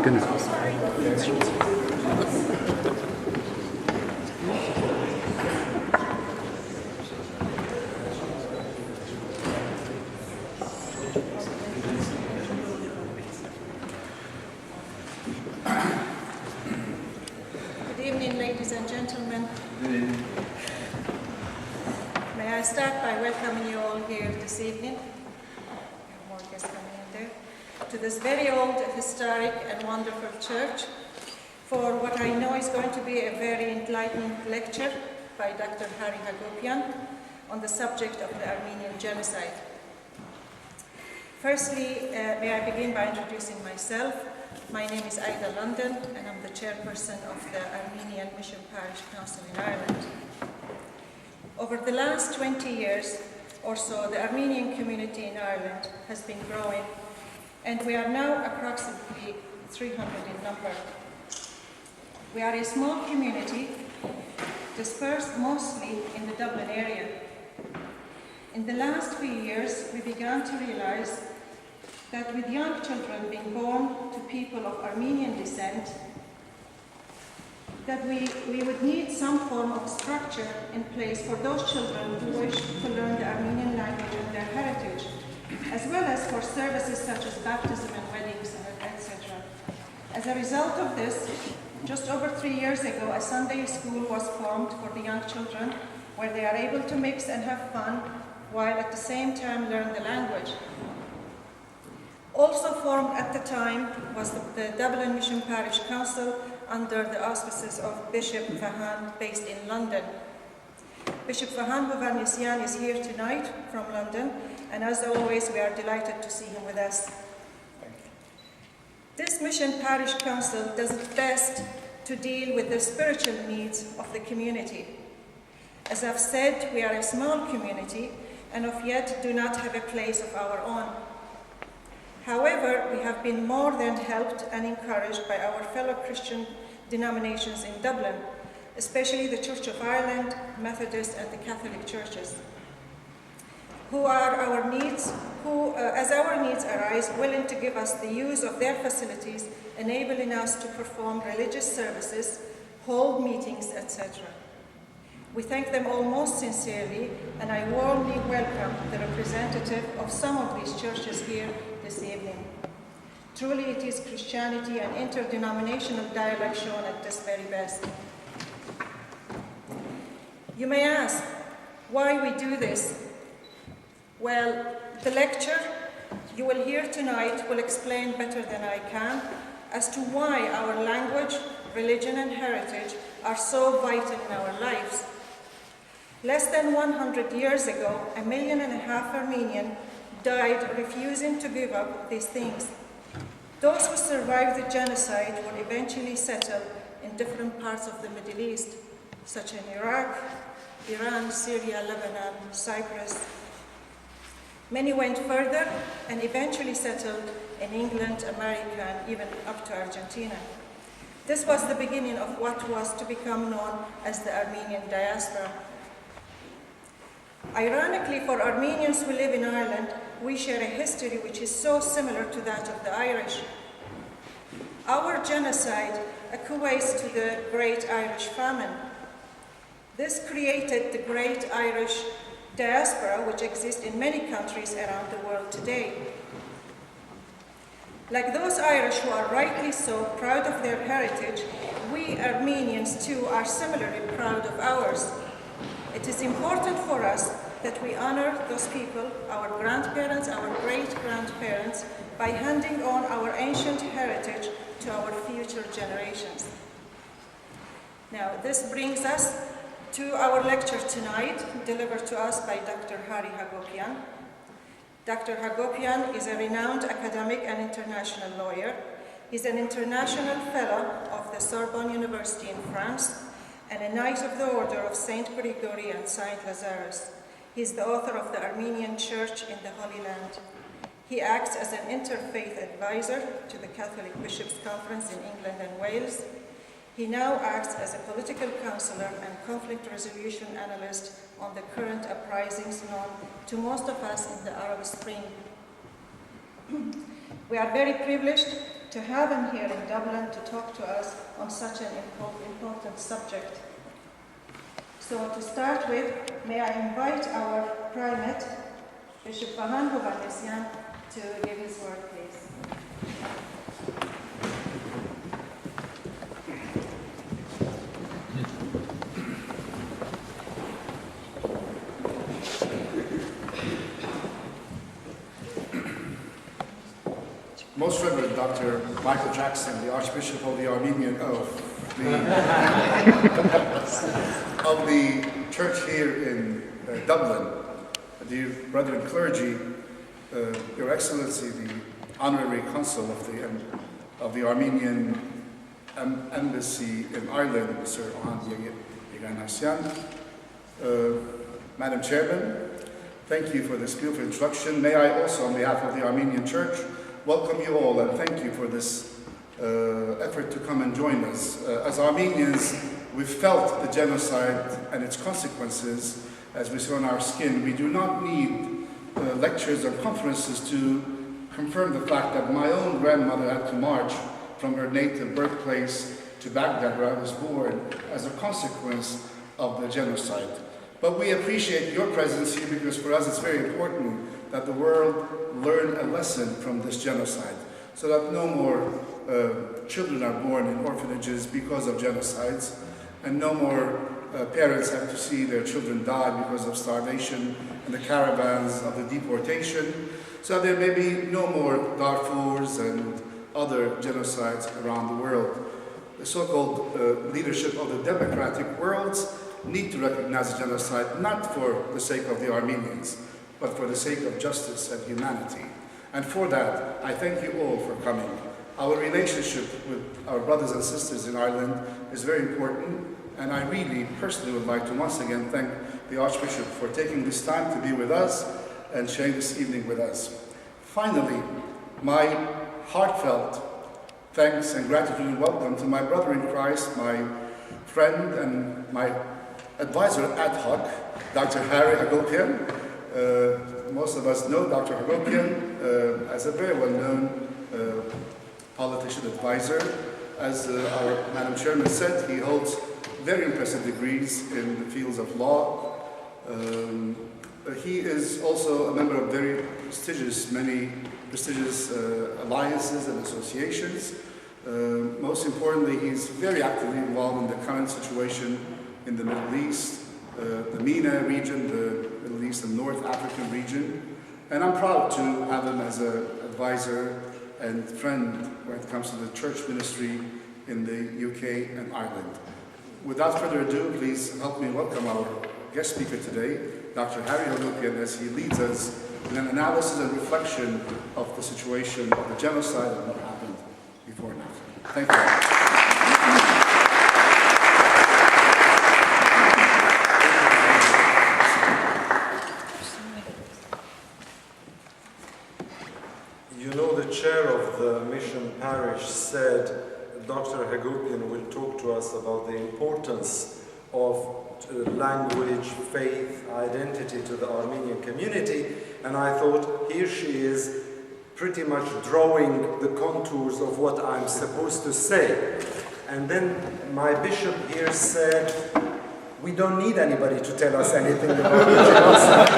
evening, ladies and gentlemen. May I start by welcoming you all here this evening, more guests coming in there, to this very old, historic and wonderful church for what I know is going to be a very enlightening lecture by Dr. Harry Hagopian on the subject of the Armenian Genocide. Firstly, may I begin by introducing myself. My name is Ida London, and I'm the chairperson of the Armenian Mission Parish Council in Ireland. Over the last 20 years or so, the Armenian community in Ireland has been growing, and we are now approximately 300 in number. We are a small community dispersed mostly in the Dublin area. In the last few years, we began to realize that with young children being born to people of Armenian descent, that we would need some form of structure in place for those children who wish to learn the Armenian language and their heritage, as well as for services such as baptism and weddings, etc. As a result of this, just over 3 years ago, a Sunday school was formed for the young children, where they are able to mix and have fun, while at the same time learn the language. Also formed at the time was the Dublin Mission Parish Council under the auspices of Bishop Vahan, based in London. Bishop Vahan Bovanesian is here tonight from London, and as always, we are delighted to see him with us. This Mission Parish Council does its best to deal with the spiritual needs of the community. As I've said, we are a small community, and of yet do not have a place of our own. However, we have been more than helped and encouraged by our fellow Christian denominations in Dublin, especially the Church of Ireland, Methodist, and the Catholic churches, who are our needs, as our needs arise, willing to give us the use of their facilities, enabling us to perform religious services, hold meetings, etc. We thank them all most sincerely, and I warmly welcome the representative of some of these churches here this evening. Truly, it is Christianity and interdenominational dialogue shown at this very best. You may ask, why we do this? Well, the lecture you will hear tonight will explain better than I can as to why our language, religion, and heritage are so vital in our lives. Less than 100 years ago, 1.5 million Armenians died refusing to give up these things. Those who survived the genocide will eventually settle in different parts of the Middle East, such as Iraq, Iran, Syria, Lebanon, Cyprus. Many went further and eventually settled in England, America, and even up to Argentina. This was the beginning of what was to become known as the Armenian diaspora. Ironically, for Armenians who live in Ireland, we share a history which is so similar to that of the Irish. Our genocide equates to the Great Irish Famine. This created the Great Irish Diaspora, which exists in many countries around the world today. Like those Irish who are rightly so proud of their heritage, we Armenians too are similarly proud of ours. It is important for us that we honor those people, our grandparents, our great-grandparents, by handing on our ancient heritage to our future generations. Now, this brings us to our lecture tonight, delivered to us by Dr. Harry Hagopian. Dr. Hagopian is a renowned academic and international lawyer. He's an international fellow of the Sorbonne University in France and a Knight of the Order of Saint Gregory and Saint Lazarus. He's the author of the Armenian Church in the Holy Land. He acts as an interfaith advisor to the Catholic Bishops' Conference in England and Wales. He now acts as a political counsellor and conflict resolution analyst on the current uprisings known to most of us in the Arab Spring. We are very privileged to have him here in Dublin to talk to us on such an important subject. So to start with, may I invite our primate, Bishop Hagopian, to give his word, please. Most Reverend Dr. Michael Jackson, the Archbishop of the Armenian of the church here in Dublin, dear brethren clergy, Your Excellency, the Honorary Consul of the Armenian Embassy in Ireland, Sir Yaganasyan, Madam Chairman, thank you for this beautiful introduction. May I also, on behalf of the Armenian Church, welcome you all and thank you for this effort to come and join us. As Armenians, we've felt the genocide and its consequences as we saw on our skin. We do not need lectures or conferences to confirm the fact that my own grandmother had to march from her native birthplace to Baghdad, where I was born, as a consequence of the genocide. But we appreciate your presence here because for us it's very important that the world learn a lesson from this genocide, so that no more children are born in orphanages because of genocides, and no more parents have to see their children die because of starvation and the caravans of the deportation, so there may be no more Darfurs and other genocides around the world. The so-called leadership of the democratic worlds need to recognize the genocide, not for the sake of the Armenians, but for the sake of justice and humanity. And for that, I thank you all for coming. Our relationship with our brothers and sisters in Ireland is very important, and I really personally would like to once again thank the Archbishop for taking this time to be with us and sharing this evening with us. Finally, my heartfelt thanks and gratitude and welcome to my brother in Christ, my friend and my advisor ad hoc, Dr. Harry Hagopian. Most of us know Dr. Hagopian as a very well-known politician advisor. As our Madam Chairman said, he holds very impressive degrees in the fields of law. He is also a member of many prestigious alliances and associations. Most importantly, he's very actively involved in the current situation in the Middle East, the MENA region, the Middle East and North African region. And I'm proud to have him as an advisor and friend when it comes to the church ministry in the UK and Ireland. Without further ado, please help me welcome our guest speaker today, Dr. Harry Hagopian, as he leads us in an analysis and reflection of the situation of the genocide and what happened before and after. Thank you. You know, the chair of the mission parish said Dr. Hagopian will talk to us about the importance of language, faith, identity to the Armenian community, and I thought here she is pretty much drawing the contours of what I'm supposed to say. And then my bishop here said, we don't need anybody to tell us anything about the genocide.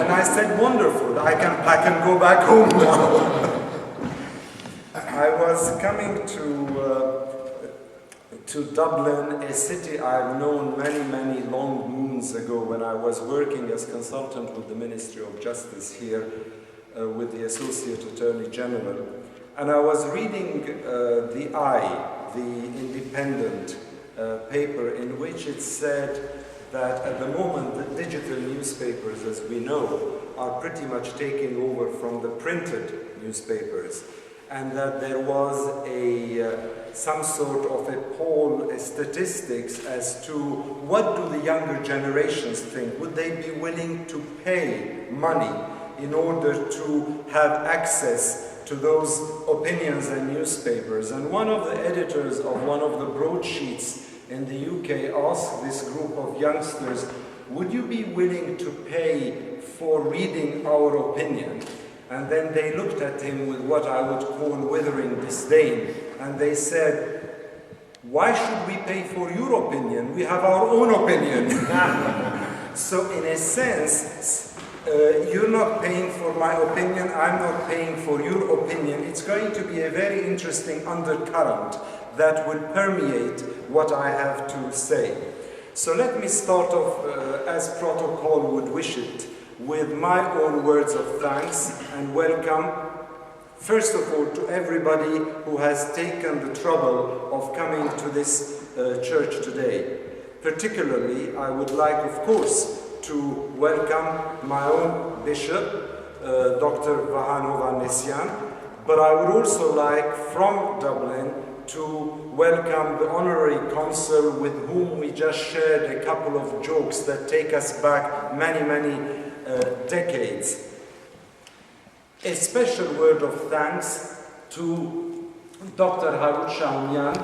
And I said, wonderful, I can pack and go back home now. I was coming to Dublin, a city I've known many long moons ago when I was working as consultant with the Ministry of Justice here with the Associate Attorney General. And I was reading the Independent paper, in which it said that at the moment the digital newspapers, as we know, are pretty much taking over from the printed newspapers, and that there was some sort of a poll, statistics as to what do the younger generations think. Would they be willing to pay money in order to have access to those opinions and newspapers? And one of the editors of one of the broadsheets in the UK asked this group of youngsters, would you be willing to pay for reading our opinion? And then they looked at him with what I would call withering disdain. And they said, "Why should we pay for your opinion? We have our own opinion." So in a sense, you're not paying for my opinion, I'm not paying for your opinion. It's going to be a very interesting undercurrent that will permeate what I have to say. So let me start off, as protocol would wish it, with my own words of thanks and welcome, first of all, to everybody who has taken the trouble of coming to this church today. Particularly, I would like, of course, to welcome my own bishop, Dr. Vahan Hovhannisyan, but I would also like, from Dublin, to welcome the honorary consul with whom we just shared a couple of jokes that take us back many, many decades. A special word of thanks to Dr. Hagopian,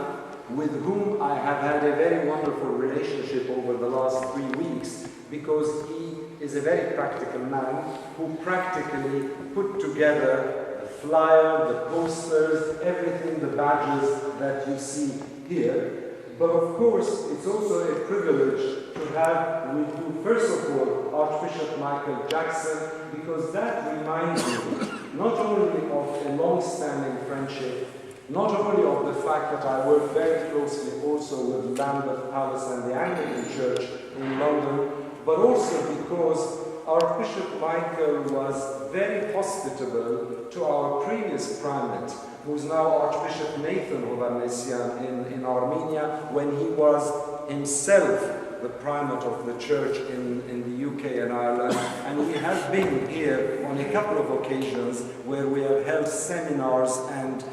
with whom I have had a very wonderful relationship over the last 3 weeks, because he is a very practical man who practically put together the flyer, the posters, everything, the badges that you see here. But of course, it's also a privilege to have with you, first of all, Archbishop Michael Jackson, because that reminds me not only of a long-standing friendship, not only of the fact that I work very closely also with Lambeth Palace and the Anglican Church in London, but also because Archbishop Michael was very hospitable to our previous primate, who is now Archbishop Nathan Hovhannisyan in Armenia, when he was himself the primate of the church in the UK and Ireland. And we have been here on a couple of occasions where we have held seminars and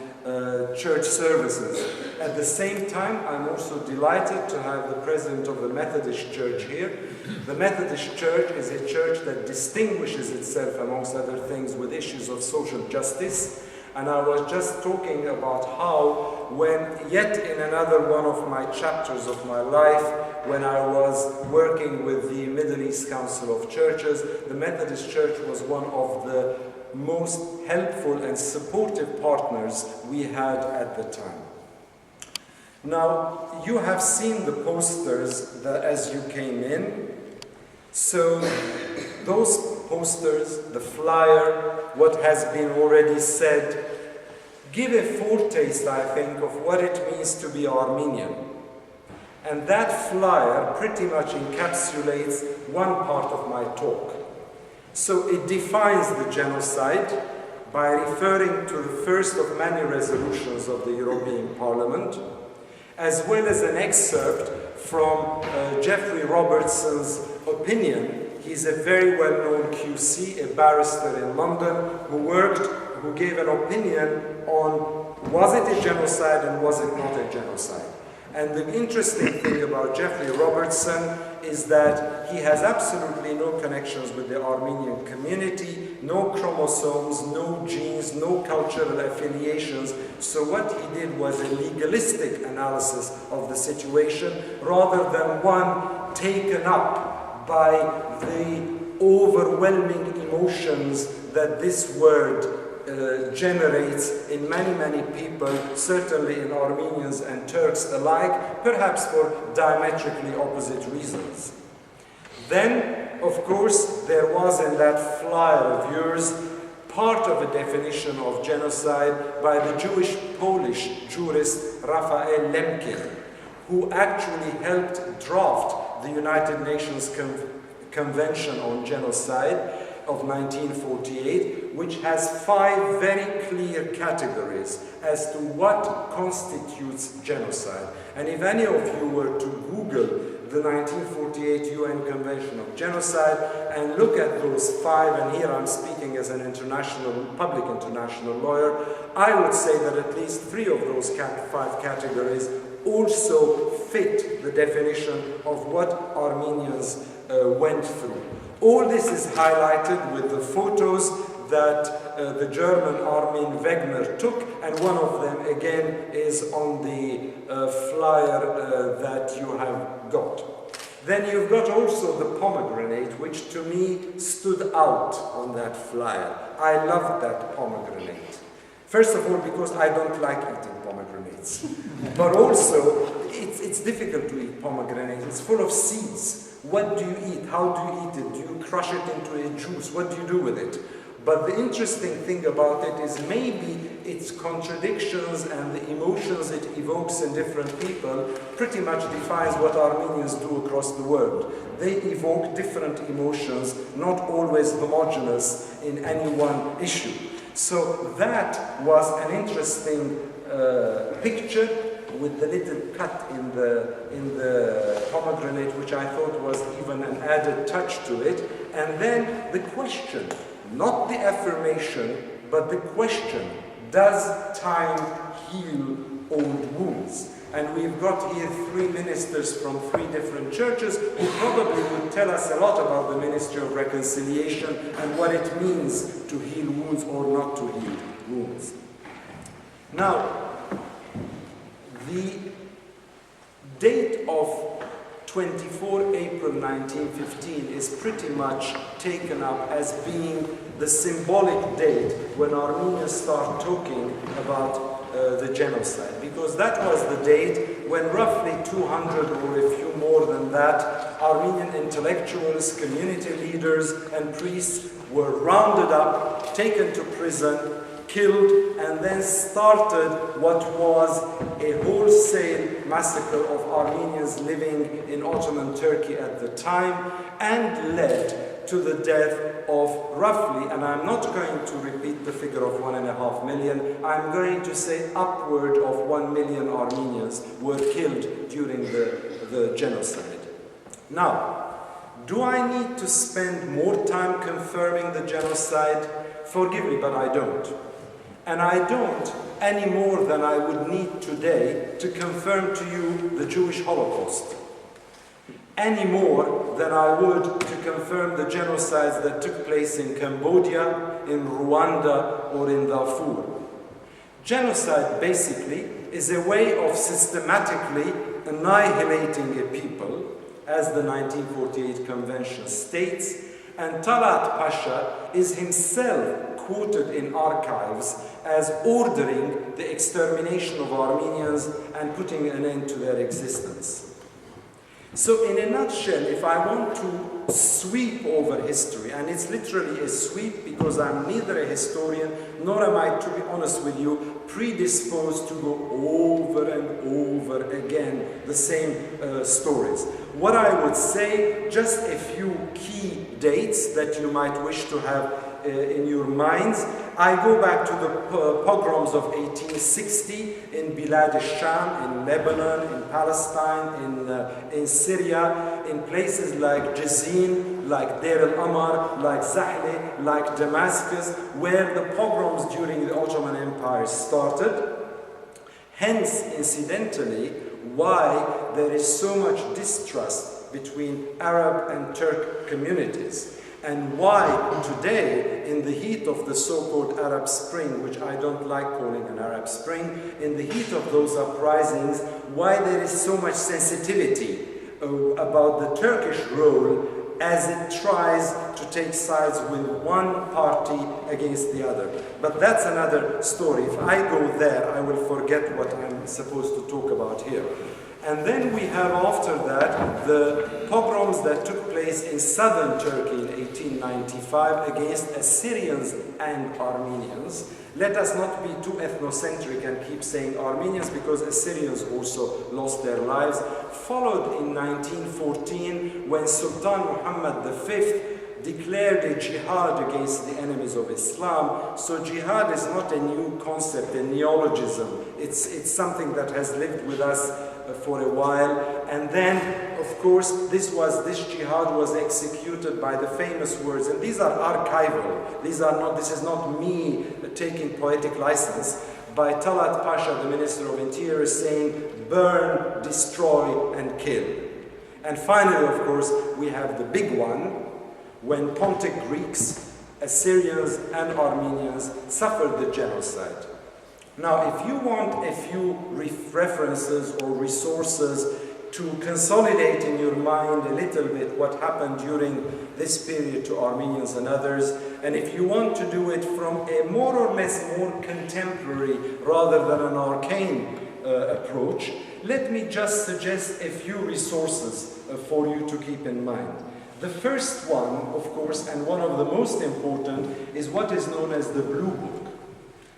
church services. At the same time, I'm also delighted to have the president of the Methodist Church here. The Methodist Church is a church that distinguishes itself, amongst other things, with issues of social justice. And I was just talking about how, when yet in another one of my chapters of my life, when I was working with the Middle East Council of Churches, the Methodist Church was one of the most helpful and supportive partners we had at the time. Now, you have seen the posters as you came in. So, those posters, the flyer, what has been already said, give a foretaste, I think, of what it means to be Armenian. And that flyer pretty much encapsulates one part of my talk. So it defines the genocide by referring to the first of many resolutions of the European Parliament, as well as an excerpt from Geoffrey Robertson's opinion. He's a very well-known QC, a barrister in London, who gave an opinion on was it a genocide and was it not a genocide. And the interesting thing about Geoffrey Robertson is that he has absolutely no connections with the Armenian community, no chromosomes, no genes, no cultural affiliations. So what he did was a legalistic analysis of the situation, rather than one taken up by the overwhelming emotions that this word generates in many, many people, certainly in Armenians and Turks alike, perhaps for diametrically opposite reasons. Then, of course, there was in that flyer of yours part of a definition of genocide by the Jewish-Polish jurist Raphael Lemkin, who actually helped draft the United Nations Convention on Genocide of 1948, which has 5 very clear categories as to what constitutes genocide. And if any of you were to Google the 1948 UN Convention of Genocide and look at those 5, and here I'm speaking as an public international lawyer, I would say that at least 3 of those 5 categories also fit the definition of what Armenians went through. All this is highlighted with the photos that the German Armin Wegner took, and one of them again is on the flyer that you have got. Then you've got also the pomegranate, which to me stood out on that flyer. I loved that pomegranate. First of all, because I don't like eating pomegranates. But also, it's difficult to eat pomegranate. It's full of seeds. What do you eat? How do you eat it? Do you crush it into a juice? What do you do with it? But the interesting thing about it is maybe its contradictions and the emotions it evokes in different people pretty much defines what Armenians do across the world. They evoke different emotions, not always homogeneous in any one issue. So that was an interesting picture with the little cut in the pomegranate, which I thought was even an added touch to it. And then the question, not the affirmation, but the question, does time heal old wounds? And we've got here 3 ministers from 3 different churches who probably would tell us a lot about the Ministry of Reconciliation and what it means to heal wounds or not to heal wounds. Now, the date of 24 April 1915 is pretty much taken up as being the symbolic date when Armenians start talking about the genocide, because that was the date when roughly 200 or a few more than that Armenian intellectuals, community leaders and priests were rounded up, taken to prison, killed, and then started what was a wholesale massacre of Armenians living in Ottoman Turkey at the time, and led to the death of roughly, and I'm not going to repeat the figure of 1.5 million, I'm going to say upward of 1 million Armenians were killed during the genocide. Now, do I need to spend more time confirming the genocide? Forgive me, but I don't. And I don't any more than I would need today to confirm to you the Jewish Holocaust. Any more than I would to confirm the genocides that took place in Cambodia, in Rwanda, or in Darfur. Genocide, basically, is a way of systematically annihilating a people, as the 1948 Convention states, and Talat Pasha is himself quoted in archives as ordering the extermination of Armenians and putting an end to their existence. So in a nutshell, if I want to sweep over history, and it's literally a sweep because I'm neither a historian, nor am I, to be honest with you, predisposed to go over and over again the same stories. What I would say, just a few key dates that you might wish to have in your minds. I go back to the pogroms of 1860 in Bilad al-Sham, in Lebanon, in Palestine, in Syria, in places like Jazin, like Deir al-Amar, like Zahle, like Damascus, where the pogroms during the Ottoman Empire started. Hence, incidentally, why there is so much distrust between Arab and Turk communities. And why today, in the heat of the so-called Arab Spring, which I don't like calling an Arab Spring, in the heat of those uprisings, why there is so much sensitivity about the Turkish role as it tries to take sides with one party against the other. But that's another story. If I go there, I will forget what I'm supposed to talk about here. And then we have, after that, the pogroms that took place in southern Turkey in 1895 against Assyrians and Armenians. Let us not be too ethnocentric and keep saying Armenians, because Assyrians also lost their lives. Followed in 1914, when Sultan Muhammad V declared a jihad against the enemies of Islam. So jihad is not a new concept, a neologism. It's something that has lived with us for a while. And then, of course, this jihad was executed by the famous words, and these are archival. This is not me taking poetic license, by Talat Pasha, the Minister of Interior, saying, burn, destroy, and kill. And finally, of course, we have the big one, when Pontic Greeks, Assyrians, and Armenians suffered the genocide. Now, if you want a few references or resources to consolidate in your mind a little bit what happened during this period to Armenians and others. And if you want to do it from a more or less more contemporary rather than an arcane approach, let me just suggest a few resources for you to keep in mind. The first one, of course, and one of the most important, is what is known as the Blue Book.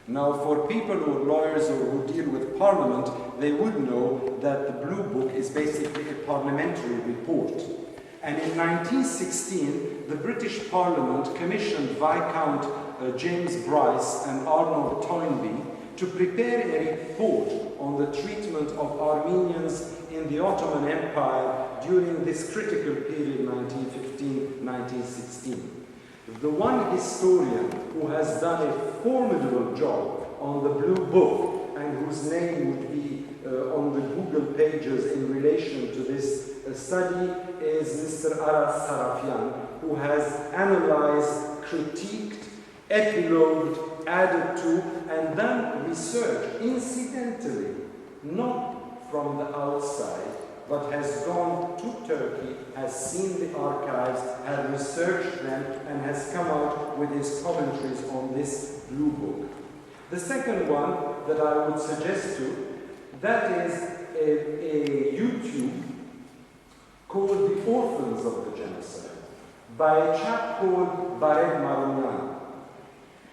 Now, for people who are lawyers or who deal with Parliament, they would know that the Blue Book is basically a parliamentary report. And in 1916, the British Parliament commissioned Viscount James Bryce and Arnold Toynbee to prepare a report on the treatment of Armenians in the Ottoman Empire during this critical period, 1915-1916. The one historian who has done a formidable job on the Blue Book and whose name would be on the Google pages in relation to this study is Mr. Aras Sarafian, who has analyzed, critiqued, epilogued, added to, and done research incidentally, not from the outside, but has gone to Turkey, has seen the archives, has researched them, and has come out with his commentaries on this Blue Book. The second one that I would suggest to, that is a YouTube called The Orphans of the Genocide by a chap called Bared Marunyan.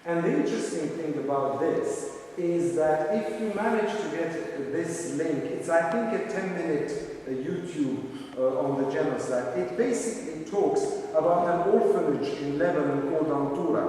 And the interesting thing about this is that if you manage to get this link, it's I think a 10-minute YouTube on the genocide. It basically talks about an orphanage in Lebanon called Antura,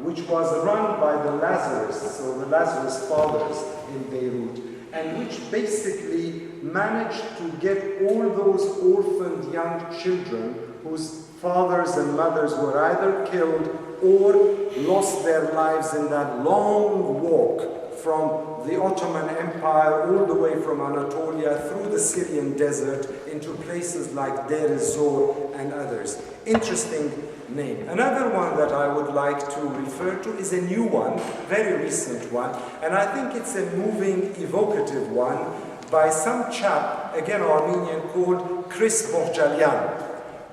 which was run by the Lazarus, so the Lazarus fathers in Beirut, and which basically managed to get all those orphaned young children whose fathers and mothers were either killed or lost their lives in that long walk from the Ottoman Empire all the way from Anatolia through the Syrian desert into places like Deir ez-Zor and others. Interesting name. Another one that I would like to refer to is a new one, very recent one, and I think it's a moving, evocative one by some chap, again Armenian, called Chris Borjalian,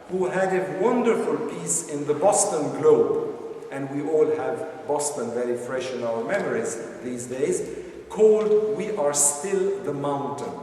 who had a wonderful piece in the Boston Globe, and we all have Boston very fresh in our memories these days, called We Are Still the Mountain.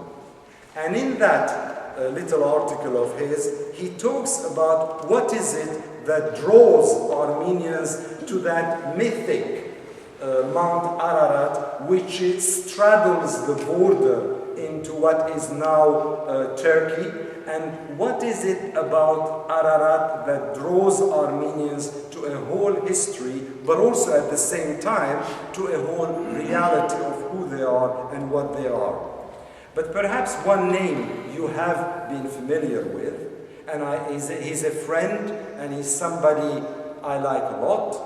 And in that little article of his, he talks about what is it that draws Armenians to that mythic Mount Ararat, which straddles the border into what is now Turkey, and what is it about Ararat that draws Armenians to a whole history, but also at the same time to a whole reality of who they are and what they are. But perhaps one name you have been familiar with, and he's a friend and he's somebody I like a lot,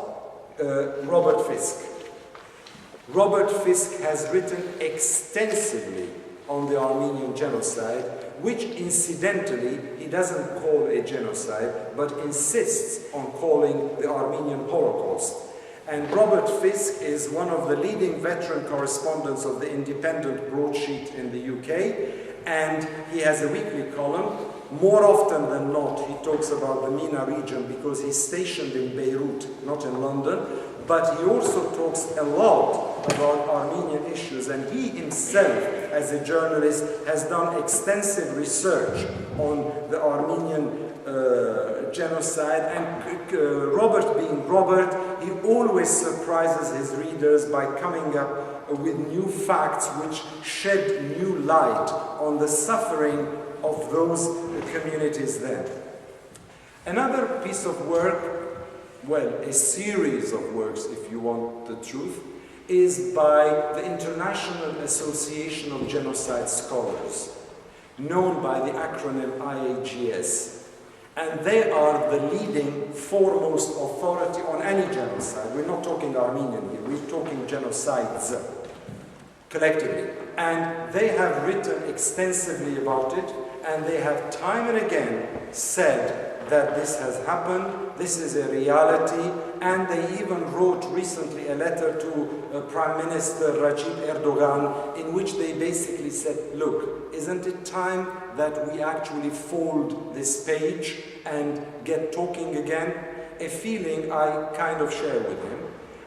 Robert Fisk. Robert Fisk has written extensively on the Armenian genocide, which incidentally he doesn't call a genocide, but insists on calling the Armenian Holocaust. And Robert Fisk is one of the leading veteran correspondents of the Independent broadsheet in the UK, and he has a weekly column. More often than not, he talks about the MENA region because he's stationed in Beirut, not in London, but he also talks a lot about Armenian issues, and he himself, as a journalist, has done extensive research on the Armenian genocide, and Robert being Robert, he always surprises his readers by coming up with new facts which shed new light on the suffering of those communities then. Another piece of work, well, a series of works if you want the truth, is by the International Association of Genocide Scholars, known by the acronym IAGS. And they are the leading, foremost authority on any genocide. We're not talking Armenian here, we're talking genocides, collectively. And they have written extensively about it, and they have time and again said that this has happened, this is a reality, and they even wrote recently a letter to Prime Minister Recep Erdogan in which they basically said, look, isn't it time that we actually fold this page and get talking again? A feeling I kind of share with him.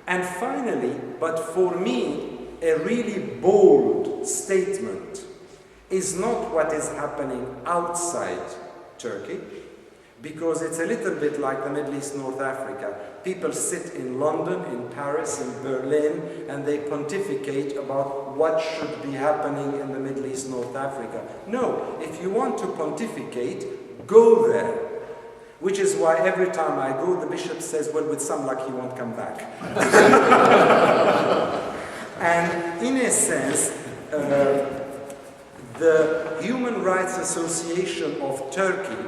And finally, but for me, a really bold statement is not what is happening outside Turkey, because it's a little bit like the Middle East, North Africa. People sit in London, in Paris, in Berlin, and they pontificate about what should be happening in the Middle East, North Africa. No, if you want to pontificate, go there. Which is why every time I go, the bishop says, well, with some luck, he won't come back. And in a sense, the Human Rights Association of Turkey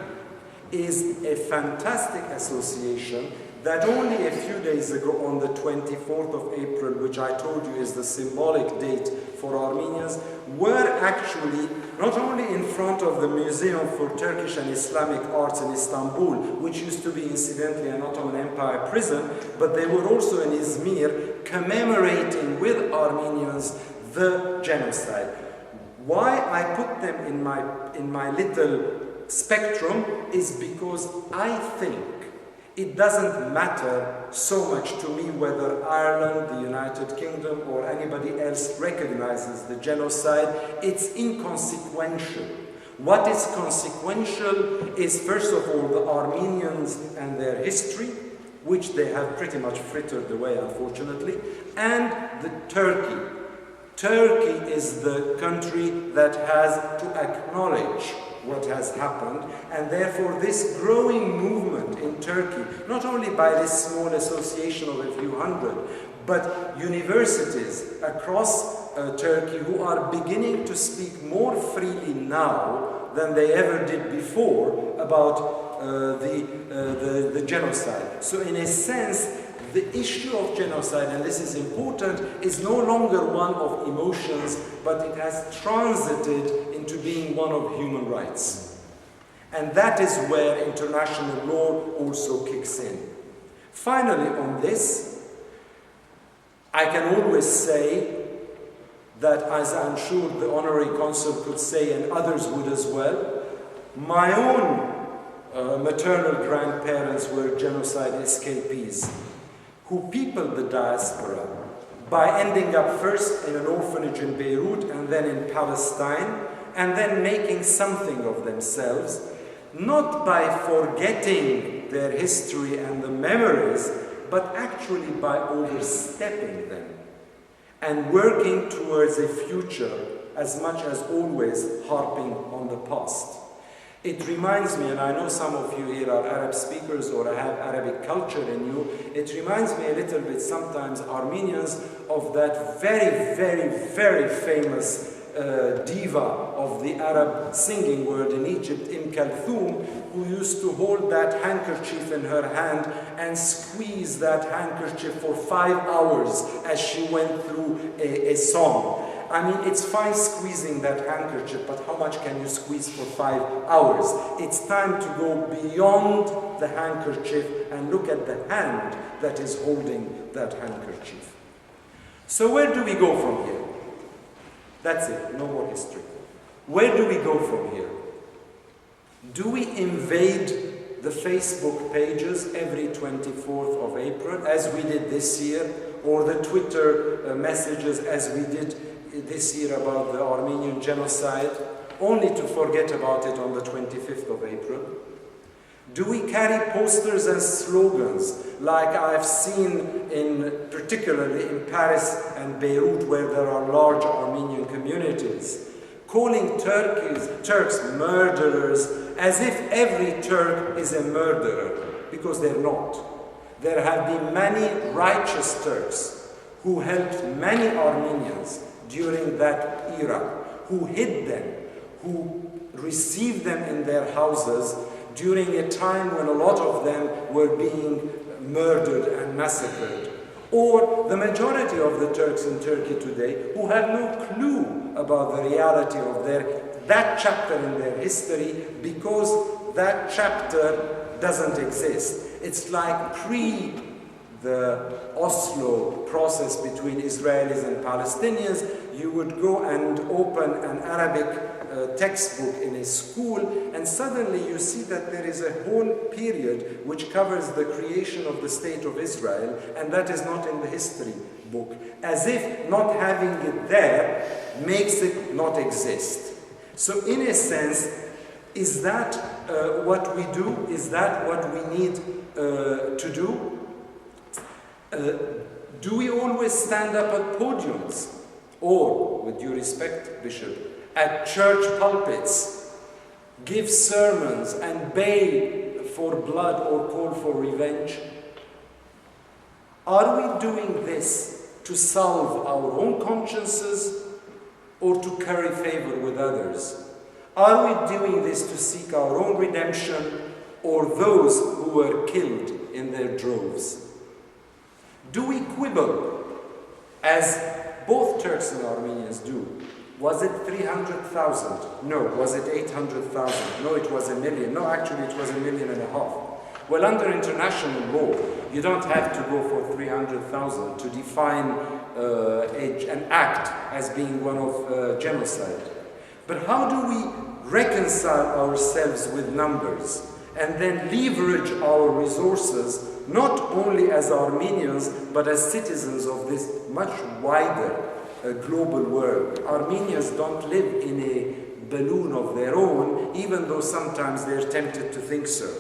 is a fantastic association that only a few days ago, on the 24th of April, which I told you is the symbolic date for Armenians, were actually not only in front of the Museum for Turkish and Islamic Arts in Istanbul, which used to be incidentally an Ottoman Empire prison, but they were also in Izmir commemorating with Armenians the genocide. Why I put them in my little spectrum is because I think it doesn't matter so much to me whether Ireland, the United Kingdom, or anybody else recognizes the genocide. It's inconsequential. What is consequential is, first of all, the Armenians and their history, which they have pretty much frittered away, unfortunately, and the Turkey. Turkey is the country that has to acknowledge what has happened, and therefore this growing movement in Turkey, not only by this small association of a few hundred, but universities across Turkey who are beginning to speak more freely now than they ever did before about the genocide. So in a sense, the issue of genocide, and this is important, is no longer one of emotions, but it has transited into being one of human rights. And that is where international law also kicks in. Finally, on this, I can always say that, as I'm sure the honorary consul could say, and others would as well, my own maternal grandparents were genocide escapees who peopled the diaspora by ending up first in an orphanage in Beirut and then in Palestine, and then making something of themselves, not by forgetting their history and the memories, but actually by overstepping them and working towards a future as much as always harping on the past. It reminds me, and I know some of you here are Arab speakers or have Arabic culture in you, it reminds me a little bit sometimes, Armenians, of that very, very, very famous diva of the Arab singing world in Egypt, Kulthum, who used to hold that handkerchief in her hand and squeeze that handkerchief for 5 hours as she went through a song. I mean, it's fine squeezing that handkerchief, but how much can you squeeze for 5 hours? It's time to go beyond the handkerchief and look at the hand that is holding that handkerchief. So where do we go from here? That's it, no more history. Where do we go from here? Do we invade the Facebook pages every 24th of April, as we did this year, or the Twitter messages as we did this year about the Armenian genocide, only to forget about it on the 25th of April? Do we carry posters and slogans like I've seen particularly in Paris and Beirut, where there are large Armenian communities, calling Turks murderers, as if every Turk is a murderer, because they're not. There have been many righteous Turks who helped many Armenians during that era, who hid them, who received them in their houses during a time when a lot of them were being murdered and massacred. Or the majority of the Turks in Turkey today who have no clue about the reality of that chapter in their history, because that chapter doesn't exist. It's like pre the Oslo process between Israelis and Palestinians. You would go and open an Arabic textbook in a school, and suddenly you see that there is a whole period which covers the creation of the State of Israel, and that is not in the history book, as if not having it there makes it not exist. So in a sense, is that what we do? Is that what we need to do? Do we always stand up at podiums, or, with due respect, Bishop, at church pulpits, give sermons and beg for blood or call for revenge? Are we doing this to salve our own consciences or to curry favor with others? Are we doing this to seek our own redemption or those who were killed in their droves? Do we quibble, as both Turks and Armenians do? Was it 300,000? No. Was it 800,000? No, it was 1 million. No, actually it was 1.5 million. Well, under international law, you don't have to go for 300,000 to define an act as being one of genocide. But how do we reconcile ourselves with numbers and then leverage our resources not only as Armenians, but as citizens of this much wider global world? Armenians don't live in a balloon of their own, even though sometimes they're tempted to think so.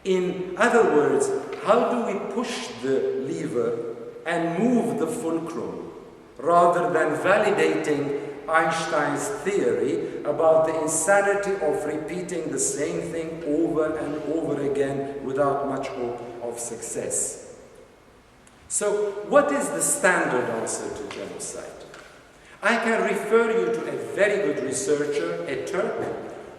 In other words, how do we push the lever and move the fulcrum, rather than validating Einstein's theory about the insanity of repeating the same thing over and over again without much hope of success? So, what is the standard answer to genocide? I can refer you to a very good researcher, a Turk,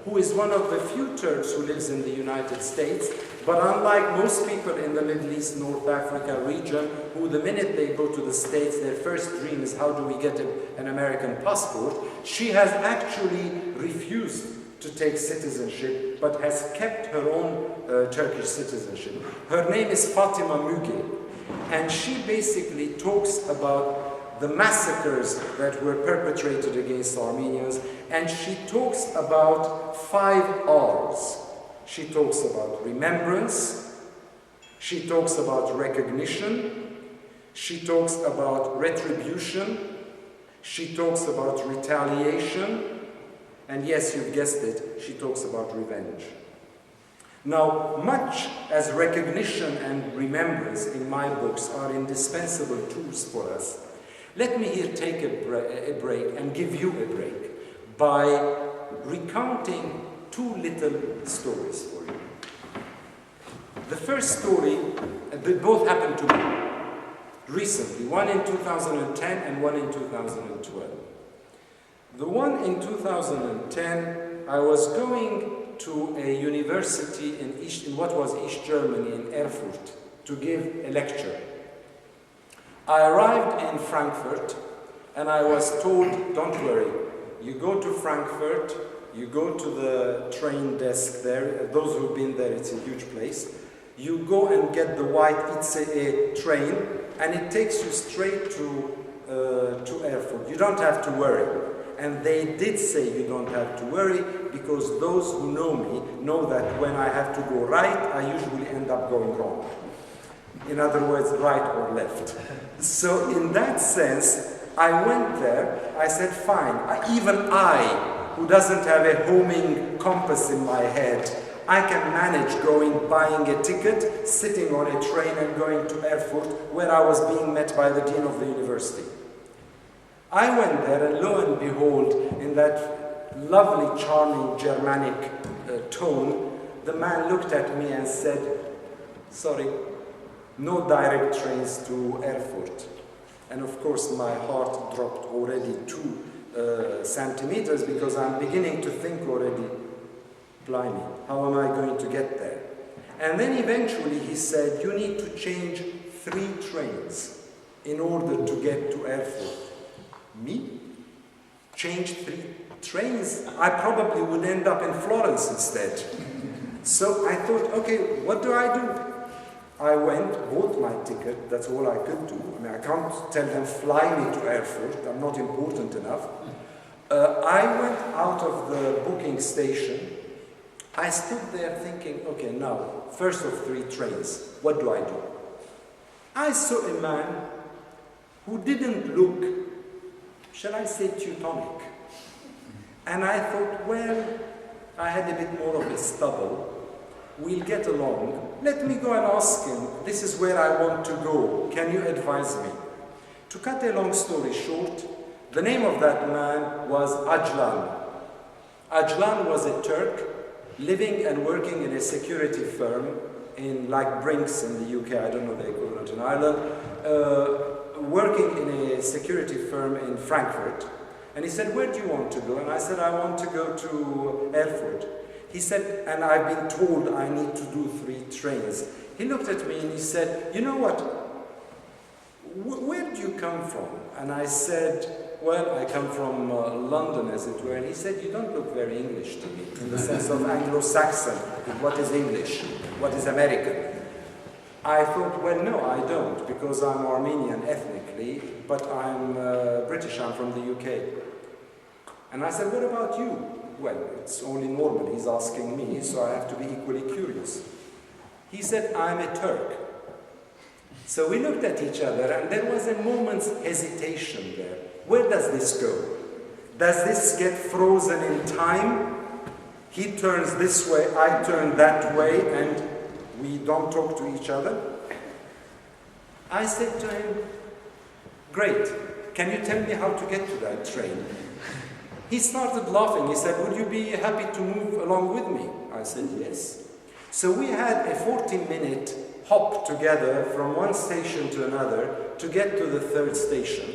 who is one of the few Turks who lives in the United States, but unlike most people in the Middle East, North Africa region, who the minute they go to the States, their first dream is how do we get an American passport, she has actually refused to take citizenship, but has kept her own Turkish citizenship. Her name is Fatima Müge, and she basically talks about the massacres that were perpetrated against Armenians, and she talks about 5 R's. She talks about remembrance, she talks about recognition, she talks about retribution, she talks about retaliation, and yes, you've guessed it, she talks about revenge. Now, much as recognition and remembrance in my books are indispensable tools for us, let me here take a break and give you a break by recounting 2 little stories for you. The first story, they both happened to me recently, one in 2010 and one in 2012. The one in 2010, I was going to a university in what was East Germany, in Erfurt, to give a lecture. I arrived in Frankfurt and I was told, don't worry, you go to Frankfurt, you go to the train desk there, those who've been there, it's a huge place, you go and get the white ICE train and it takes you straight to Erfurt. You don't have to worry. And they did say you don't have to worry, because those who know me know that when I have to go right, I usually end up going wrong. In other words, right or left. So in that sense, I went there, I said, fine, even I, who doesn't have a homing compass in my head, I can manage buying a ticket, sitting on a train and going to Erfurt, where I was being met by the dean of the university. I went there, and lo and behold, in that lovely, charming Germanic tone, the man looked at me and said, sorry, no direct trains to Erfurt. And of course, my heart dropped already 2 centimeters, because I'm beginning to think already, blimey, how am I going to get there? And then eventually he said, you need to change 3 trains in order to get to Erfurt. Me? Change 3 trains? I probably would end up in Florence instead. So I thought, okay, what do I do? I went, bought my ticket, that's all I could do. I mean, I can't tell them, fly me to Erfurt, I'm not important enough. I went out of the booking station. I stood there thinking, okay, now, first of 3 trains, what do I do? I saw a man who didn't look, shall I say, Teutonic. And I thought, well, I had a bit more of a stubble. We'll get along. Let me go and ask him, this is where I want to go. Can you advise me? To cut a long story short, the name of that man was Ajlan. Ajlan was a Turk living and working in a security firm in like Brinks in the UK, I don't know the equivalent in Ireland, working in a security firm in Frankfurt. And he said, where do you want to go? And I said, I want to go to Erfurt. He said, and I've been told I need to do 3 trains. He looked at me and he said, you know what, where do you come from? And I said, well, I come from London, as it were. And he said, you don't look very English to me, in the sense of Anglo-Saxon. What is English? What is American? I thought, well, no, I don't, because I'm Armenian ethnically, but I'm British, I'm from the UK. And I said, what about you? Well, it's only normal, he's asking me, so I have to be equally curious. He said, I'm a Turk. So we looked at each other, and there was a moment's hesitation there. Where does this go? Does this get frozen in time? He turns this way, I turn that way, and we don't talk to each other? I said to him, great, can you tell me how to get to that train? He started laughing. He said, would you be happy to move along with me? I said, yes. So we had a 40-minute hop together from one station to another to get to the 3rd station.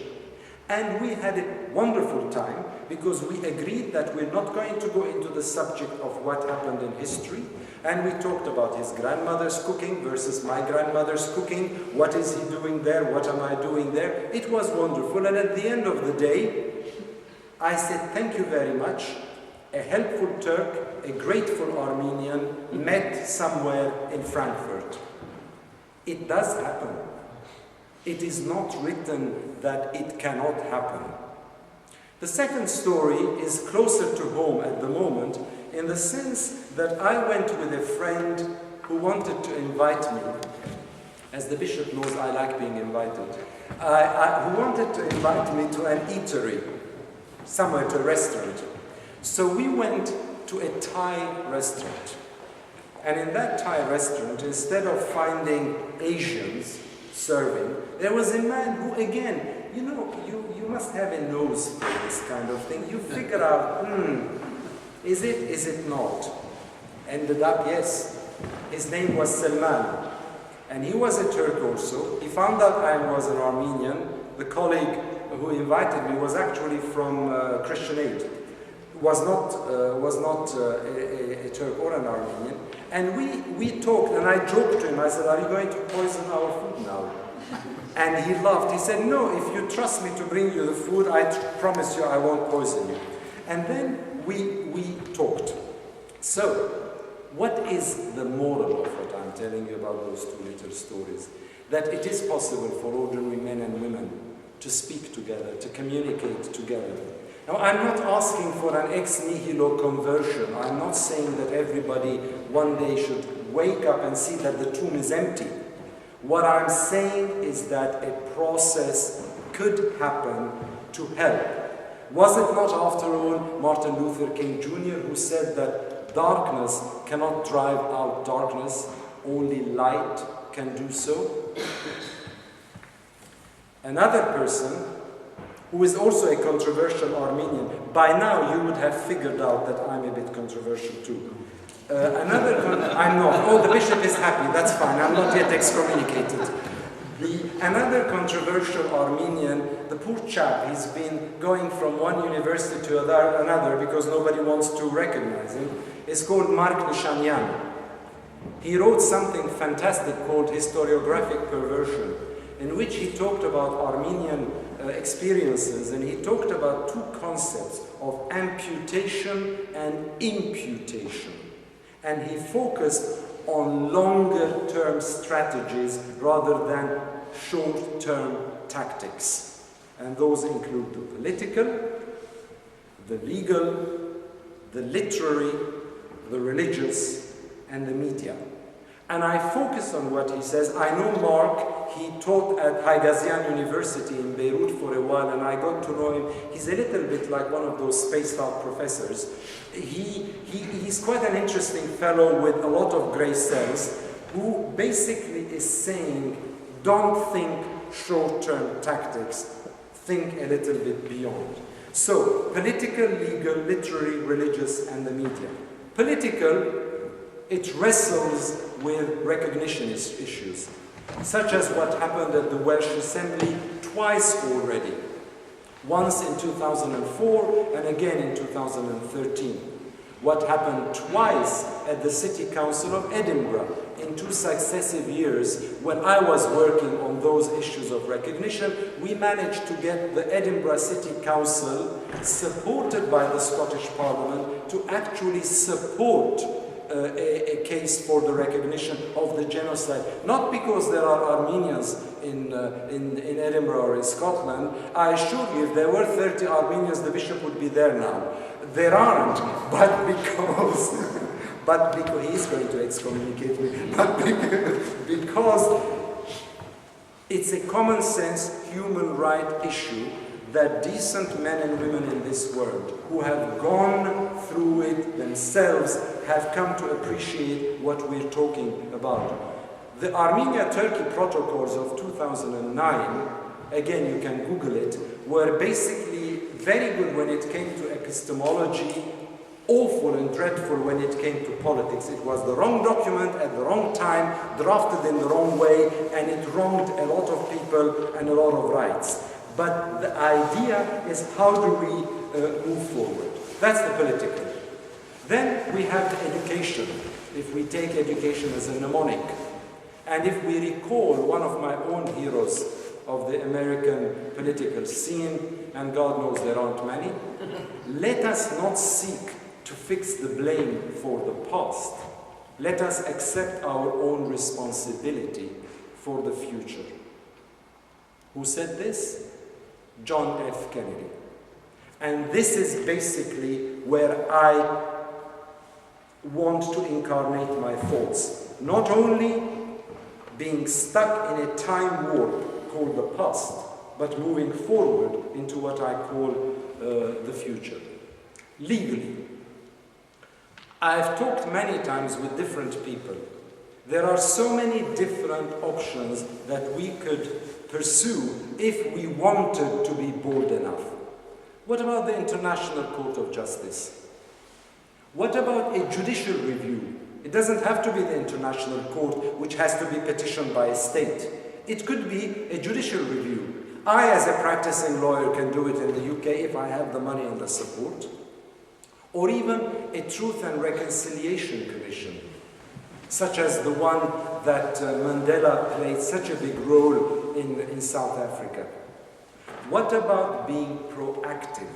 And we had a wonderful time because we agreed that we're not going to go into the subject of what happened in history. And we talked about his grandmother's cooking versus my grandmother's cooking. What is he doing there? What am I doing there? It was wonderful. And at the end of the day, I said, thank you very much. A helpful Turk, a grateful Armenian, met somewhere in Frankfurt. It does happen. It is not written that it cannot happen. The second story is closer to home at the moment, in the sense that I went with a friend who wanted to invite me. As the bishop knows, I like being invited. Who wanted to invite me to an eatery, somewhere to a restaurant. So we went to a Thai restaurant. And in that Thai restaurant, instead of finding Asians serving, there was a man who, again, you know, you must have a nose for this kind of thing. You figure out, is it not? Ended up, yes. His name was Salman. And he was a Turk also. He found out I was an Armenian. The colleague who invited me was actually from Christian Aid. Was not a Turk or an Armenian. And we talked, and I joked to him. I said, are you going to poison our food now? And he laughed. He said, no, if you trust me to bring you the food, I promise you I won't poison you. And then we talked. So, what is the moral of what I'm telling you about those 2 little stories? That it is possible for ordinary men and women to speak together, to communicate together. Now, I'm not asking for an ex nihilo conversion. I'm not saying that everybody one day should wake up and see that the tomb is empty. What I'm saying is that a process could happen to help. Was it not, after all, Martin Luther King Jr. who said that darkness cannot drive out darkness, only light can do so? Another person who is also a controversial Armenian. By now you would have figured out that I'm a bit controversial too. I'm not. Oh, the bishop is happy, that's fine, I'm not yet excommunicated. Another controversial Armenian, the poor chap, he's been going from one university to another because nobody wants to recognize him, is called Mark Nishanyan. He wrote something fantastic called Historiographic Perversion, in which he talked about Armenian experiences, and he talked about 2 concepts of amputation and imputation. and he focused on longer-term strategies rather than short-term tactics. And those include the political, the legal, the literary, the religious, and the media. And I focus on what he says. I know Mark, he taught at Harry University in Beirut for a while, and I got to know him. He's a little bit like one of those spaced out professors. He's quite an interesting fellow with a lot of grey cells, who basically is saying, don't think short-term tactics, think a little bit beyond. So, political, legal, literary, religious, and the media. Political, it wrestles with recognition issues, such as what happened at the Welsh Assembly twice already. Once in 2004 and again in 2013. What happened twice at the City Council of Edinburgh in 2 successive years. When I was working on those issues of recognition, we managed to get the Edinburgh City Council, supported by the Scottish Parliament, to actually support a case for the recognition of the genocide. Not because there are Armenians in Edinburgh or in Scotland. I assure you, if there were 30 Armenians, the bishop would be there now. There aren't, but because he is going to excommunicate me, but because it's a common sense human right issue that decent men and women in this world who have gone through it themselves have come to appreciate what we're talking about. The Armenia-Turkey protocols of 2009, again you can Google it, were basically very good when it came to epistemology, awful and dreadful when it came to politics. It was the wrong document at the wrong time, drafted in the wrong way, and it wronged a lot of people and a lot of rights. But the idea is, how do we move forward? That's the political. Then we have the education, if we take education as a mnemonic. And if we recall one of my own heroes of the American political scene, and God knows there aren't many, let us not seek to fix the blame for the past. Let us accept our own responsibility for the future. Who said this? John F. Kennedy. And this is basically where I want to incarnate my thoughts. Not only being stuck in a time warp called the past, but moving forward into what I call the future. Legally, I've talked many times with different people. There are so many different options that we could pursue if we wanted to be bold enough. What about the International Court of Justice? What about a judicial review? It doesn't have to be the International Court, which has to be petitioned by a state. It could be a judicial review. I, as a practicing lawyer, can do it in the UK if I have the money and the support. Or even a Truth and Reconciliation Commission, such as the one that Mandela played such a big role in South Africa. What about being proactive?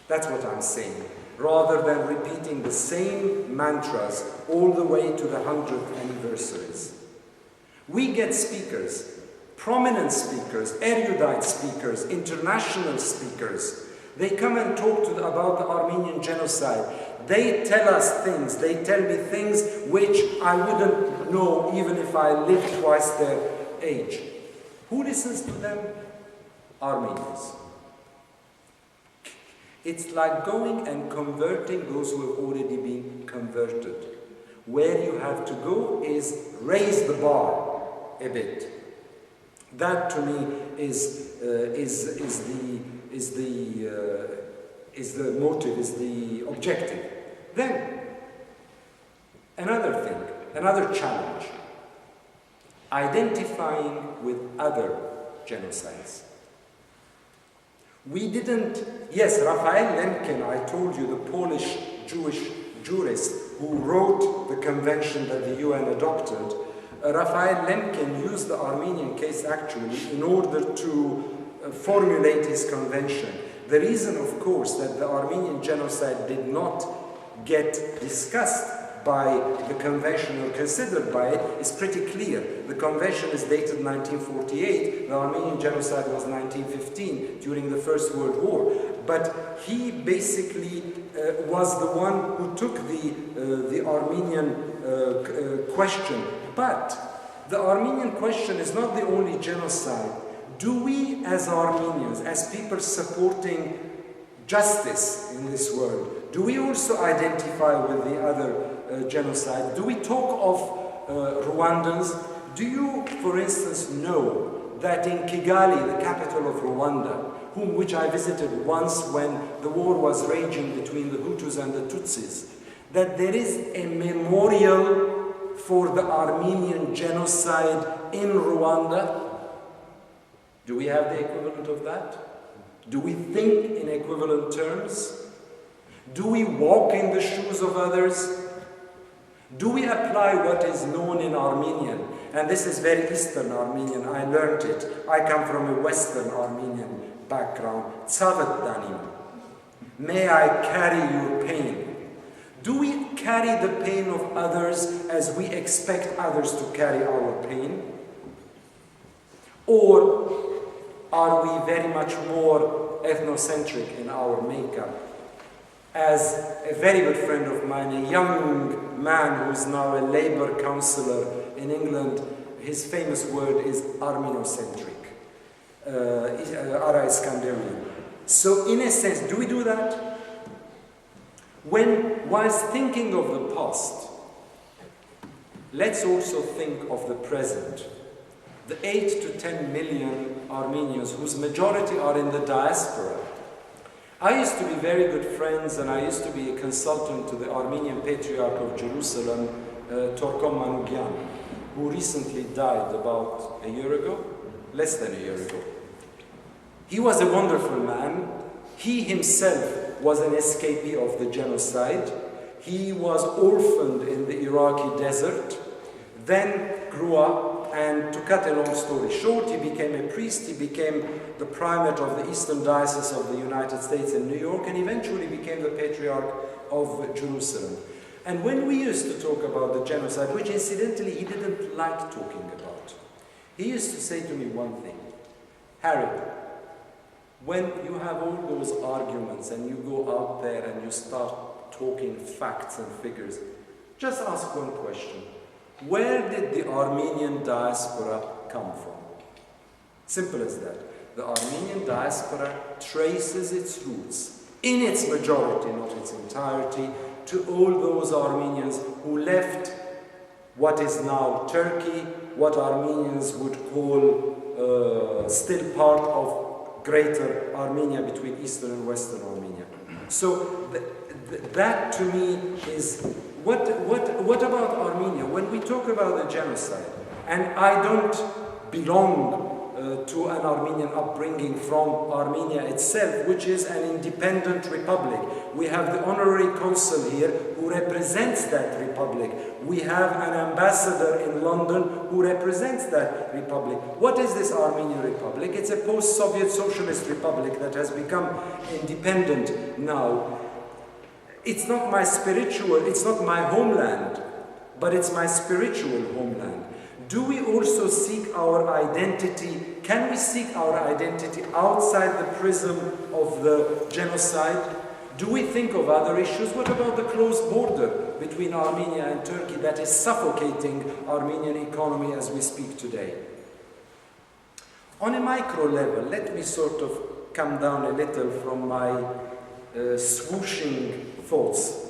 That's what I'm saying. Rather than repeating the same mantras all the way to the 100th anniversaries. We get speakers, prominent speakers, erudite speakers, international speakers. They come and talk about the Armenian Genocide. They tell us things, they tell me things which I wouldn't know even if I lived twice their age. Who listens to them? Armenians. It's like going and converting those who have already been converted. Where you have to go is raise the bar a bit. That to me is the motive, is the objective. Then, another thing, another challenge, identifying with other genocides. We didn't, yes, Raphael Lemkin, I told you, the Polish Jewish jurist who wrote the convention that the UN adopted, Raphael Lemkin used the Armenian case actually in order to formulate his convention. The reason, of course, that the Armenian genocide did not get discussed by the convention or considered by it is pretty clear. The convention is dated 1948, the Armenian Genocide was 1915 during the First World War. But he basically was the one who took the Armenian question. But the Armenian question is not the only genocide. Do we as Armenians, as people supporting justice in this world, do we also identify with the other genocide? Do we talk of Rwandans? Do you, for instance, know that in Kigali, the capital of Rwanda, which I visited once when the war was raging between the Hutus and the Tutsis, that there is a memorial for the Armenian genocide in Rwanda? Do we have the equivalent of that? Do we think in equivalent terms? Do we walk in the shoes of others? Do we apply what is known in Armenian? And this is very Eastern Armenian, I learned it. I come from a Western Armenian background. Tsavet danim. May I carry your pain. Do we carry the pain of others as we expect others to carry our pain? Or are we very much more ethnocentric in our makeup? As a very good friend of mine, a young man who is now a Labour councillor in England, his famous word is Armenocentric, Ara Iskandarian. So in a sense, do we do that? Whilst thinking of the past, let's also think of the present. The 8 to 10 million Armenians whose majority are in the diaspora. I used to be very good friends, and I used to be a consultant to the Armenian Patriarch of Jerusalem, Torkom Manukyan, who recently died about a year ago, less than a year ago. He was a wonderful man. He himself was an escapee of the genocide. He was orphaned in the Iraqi desert, then grew up, and to cut a long story short, he became a priest, he became the primate of the Eastern Diocese of the United States in New York, and eventually became the Patriarch of Jerusalem. And when we used to talk about the genocide, which incidentally he didn't like talking about, he used to say to me one thing: Harry, when you have all those arguments and you go out there and you start talking facts and figures, just ask one question. Where did the Armenian diaspora come from? Simple as that. The Armenian diaspora traces its roots, in its majority, not its entirety, to all those Armenians who left what is now Turkey, what Armenians would call still part of Greater Armenia between Eastern and Western Armenia. So that to me is... What about Armenia? When we talk about the genocide, and I don't belong to an Armenian upbringing from Armenia itself, which is an independent republic. We have the honorary consul here who represents that republic. We have an ambassador in London who represents that republic. What is this Armenian Republic? It's a post-Soviet socialist republic that has become independent now. It's not my spiritual, it's not my homeland, but it's my spiritual homeland. Do we also seek our identity? Can we seek our identity outside the prism of the genocide? Do we think of other issues? What about the closed border between Armenia and Turkey that is suffocating Armenian economy as we speak today? On a micro level, let me sort of come down a little from my swooshing thoughts.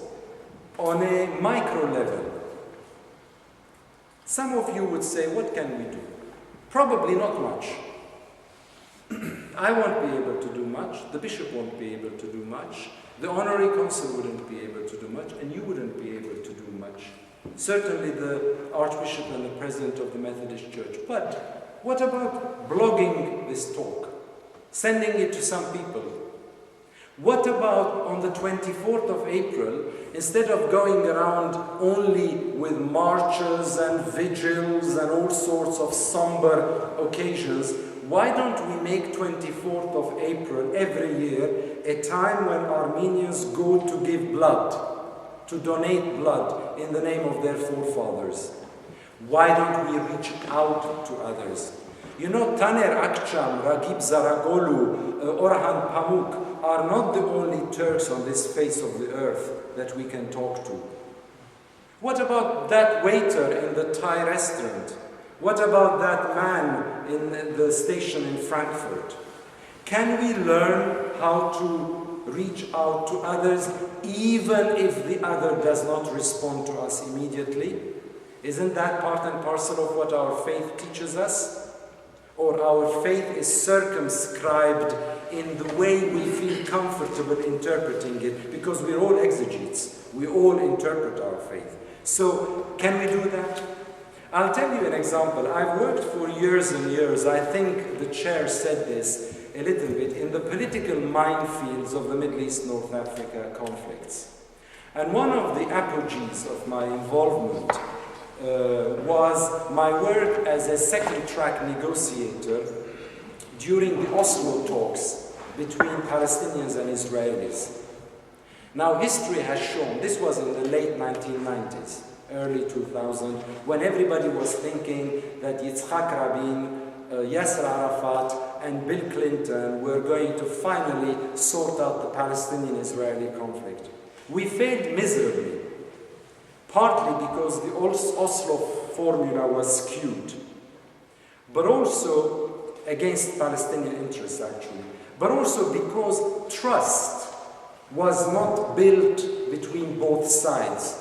On a micro level, some of you would say, what can we do? Probably not much. I won't be able to do much, the bishop won't be able to do much, the honorary consul wouldn't be able to do much, and you wouldn't be able to do much. Certainly the Archbishop and the President of the Methodist Church. But what about blogging this talk? Sending it to some people? What about on the 24th of April, instead of going around only with marches and vigils and all sorts of somber occasions, why don't we make 24th of April every year a time when Armenians go to give blood to donate blood in the name of their forefathers? Why don't we reach out to others? You know, Taner Akçam, Ragib Zaragolu, Orhan Pamuk are not the only Turks on this face of the earth that we can talk to. What about that waiter in the Thai restaurant? What about that man in the station in Frankfurt? Can we learn how to reach out to others even if the other does not respond to us immediately? Isn't that part and parcel of what our faith teaches us? Or our faith is circumscribed in the way we feel comfortable interpreting it, because we're all exegetes. We all interpret our faith. So, can we do that? I'll tell you an example. I've worked for years and years, I think the chair said this a little bit, in the political minefields of the Middle East, North Africa conflicts. And one of the apogees of my involvement was my work as a second-track negotiator during the Oslo talks between Palestinians and Israelis. Now, history has shown, this was in the late 1990s, early 2000, when everybody was thinking that Yitzhak Rabin, Yasser Arafat, and Bill Clinton were going to finally sort out the Palestinian-Israeli conflict. We failed miserably, partly because the Oslo formula was skewed, but also against Palestinian interests, actually, but also because trust was not built between both sides.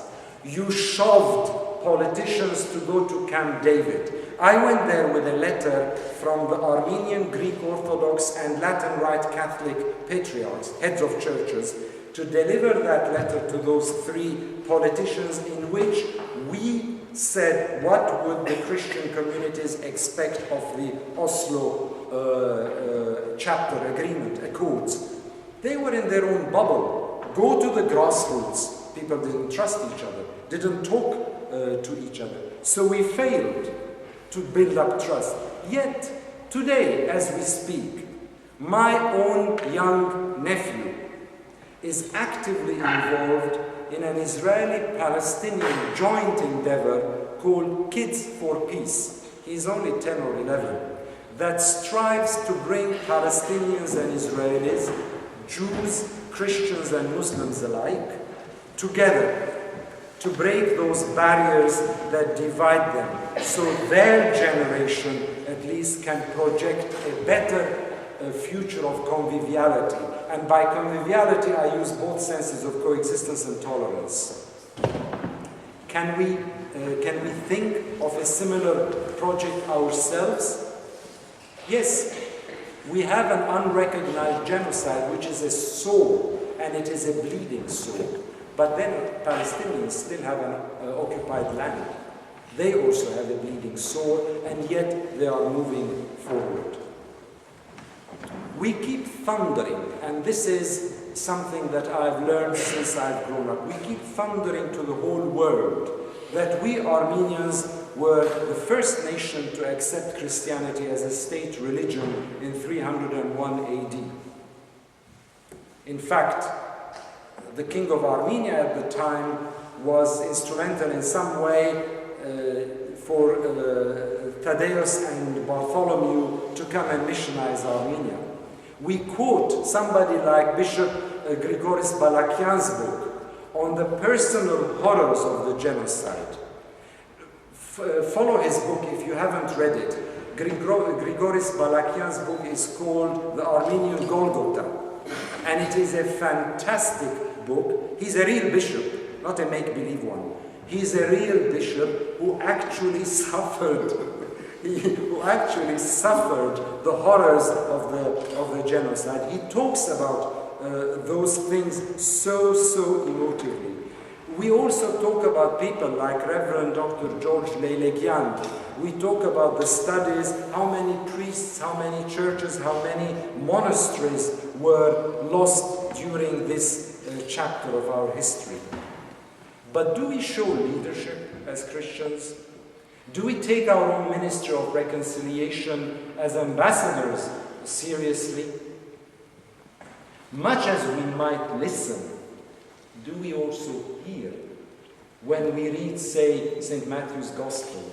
You shoved politicians to go to Camp David. I went there with a letter from the Armenian, Greek Orthodox, and Latin Rite Catholic patriarchs, heads of churches, to deliver that letter to those three politicians, in which we said what would the Christian communities expect of the Oslo chapter agreement, accords. They were in their own bubble. Go to the grassroots. People didn't trust each other, didn't talk to each other. So we failed to build up trust. Yet, today, as we speak, my own young nephew is actively involved in an Israeli-Palestinian joint endeavor called Kids for Peace. He's only 10 or 11, that strives to bring Palestinians and Israelis, Jews, Christians and Muslims alike, together to break those barriers that divide them, so their generation at least can project a better future of conviviality. And by conviviality, I use both senses of coexistence and tolerance. Can we think of a similar project ourselves? Yes, we have an unrecognized genocide, which is a sore, and it is a bleeding sore. But then Palestinians still have an occupied land. They also have a bleeding sore, and yet they are moving forward. We keep thundering, and this is something that I've learned since I've grown up. We keep thundering to the whole world that we Armenians were the first nation to accept Christianity as a state religion in 301 AD. In fact, the king of Armenia at the time was instrumental in some way for Thaddeus and Bartholomew to come and missionize Armenia. We quote somebody like Bishop Grigoris Balakian's book on the personal horrors of the genocide. Follow his book if you haven't read it. Grigoris Balakian's book is called The Armenian Golgotha, and it is a fantastic book. He's a real bishop, not a make-believe one. He's a real bishop who actually suffered the horrors of the genocide. He talks about those things so emotively. We also talk about people like Reverend Dr. George Leylegian. We talk about the studies, how many priests, how many churches, how many monasteries were lost during this chapter of our history. But do we show leadership as Christians? Do we take our own ministry of reconciliation as ambassadors seriously? Much as we might listen, do we also hear when we read, say, St. Matthew's Gospel,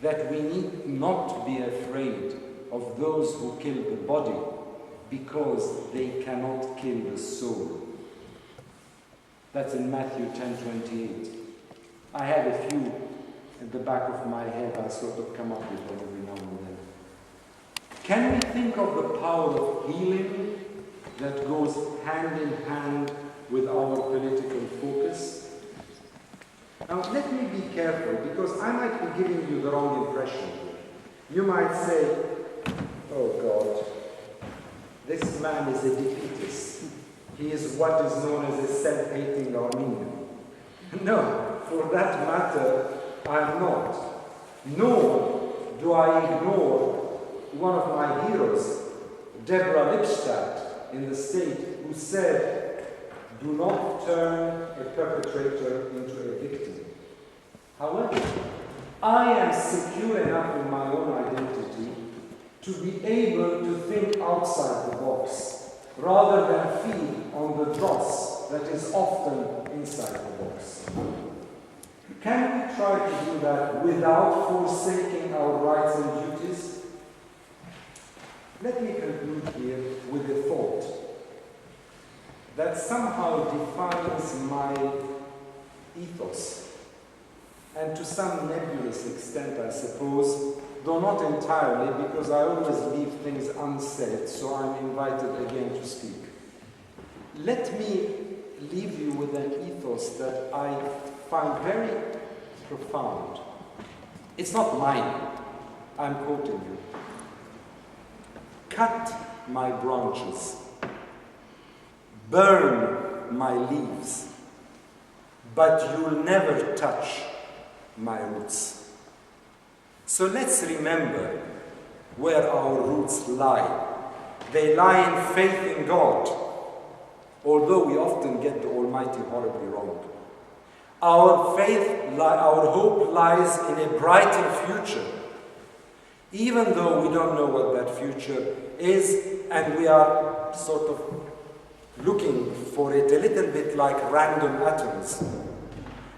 that we need not be afraid of those who kill the body because they cannot kill the soul? That's in Matthew 10:28. I have a few at the back of my head I sort of come up with them every now and then. Can we think of the power of healing that goes hand in hand with our political focus? Now let me be careful, because I might be giving you the wrong impression. You might say, oh God, this man is a defeatist. He is what is known as a self-hating Armenian. No, for that matter, I am not. Nor do I ignore one of my heroes, Deborah Lipstadt in the state, who said, do not turn a perpetrator into a victim. However, I am secure enough in my own identity to be able to think outside the box, rather than feed on the dross that is often inside the box. Can we try to do that without forsaking our rights and duties? Let me conclude here with a thought that somehow defines my ethos, and to some nebulous extent, I suppose, though not entirely, because I always leave things unsaid, so I'm invited again to speak. Let me leave you with an ethos that I find very profound. It's not mine. I'm quoting you. Cut my branches, burn my leaves, but you'll never touch my roots. So let's remember where our roots lie. They lie in faith in God, although we often get the Almighty horribly wrong. Our faith, our hope lies in a brighter future, even though we don't know what that future is, and we are sort of looking for it a little bit like random atoms.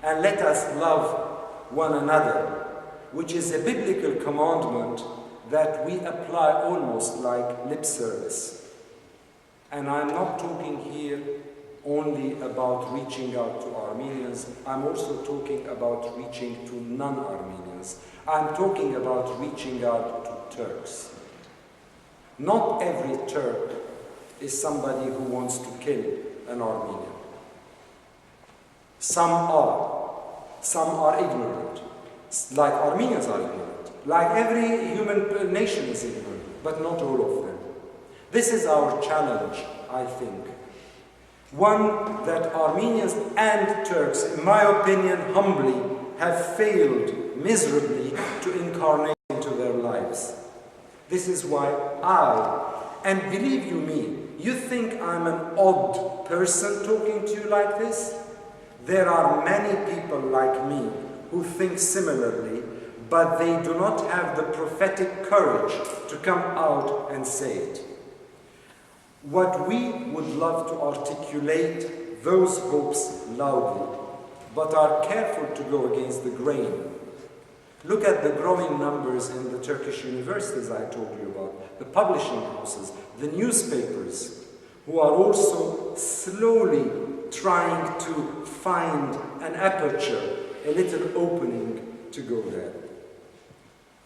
And let us love one another, which is a biblical commandment that we apply almost like lip service. And I'm not talking here only about reaching out to Armenians, I'm also talking about reaching to non-Armenians. I'm talking about reaching out to Turks. Not every Turk is somebody who wants to kill an Armenian. Some are ignorant, like Armenians are ignorant, like every human nation is ignorant, but not all of them. This is our challenge, I think. One that Armenians and Turks, in my opinion, humbly, have failed miserably to incarnate into their lives. This is why and believe you me, you think I'm an odd person talking to you like this? There are many people like me who think similarly, but they do not have the prophetic courage to come out and say it. What we would love to articulate those hopes loudly, but are careful to go against the grain. Look at the growing numbers in the Turkish universities I told you about, the publishing houses, the newspapers, who are also slowly trying to find an aperture, a little opening to go there.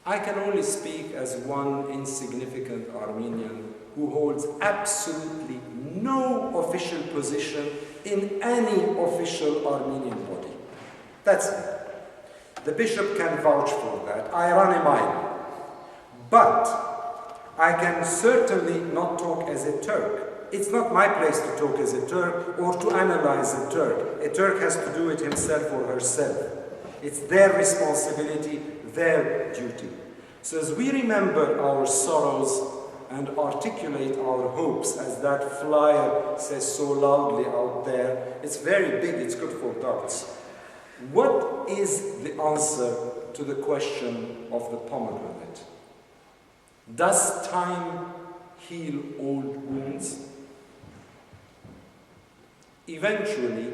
I can only speak as one insignificant Armenian who holds absolutely no official position in any official Armenian body. That's me. The bishop can vouch for that. I run a mile. But I can certainly not talk as a Turk. It's not my place to talk as a Turk or to analyze a Turk. A Turk has to do it himself or herself. It's their responsibility, their duty. So as we remember our sorrows and articulate our hopes, as that flyer says so loudly out there, it's very big, it's good for darts. What is the answer to the question of the pomegranate? Does time heal old wounds? Eventually,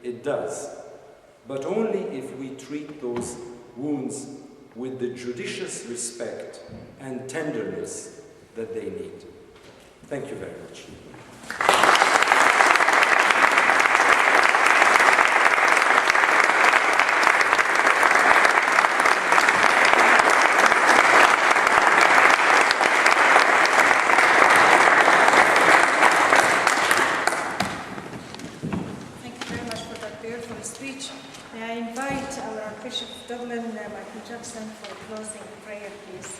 it does, but only if we treat those wounds with the judicious respect and tenderness that they need. Thank you very much. Bishop of Dublin, Michael Jackson, for closing prayer, please.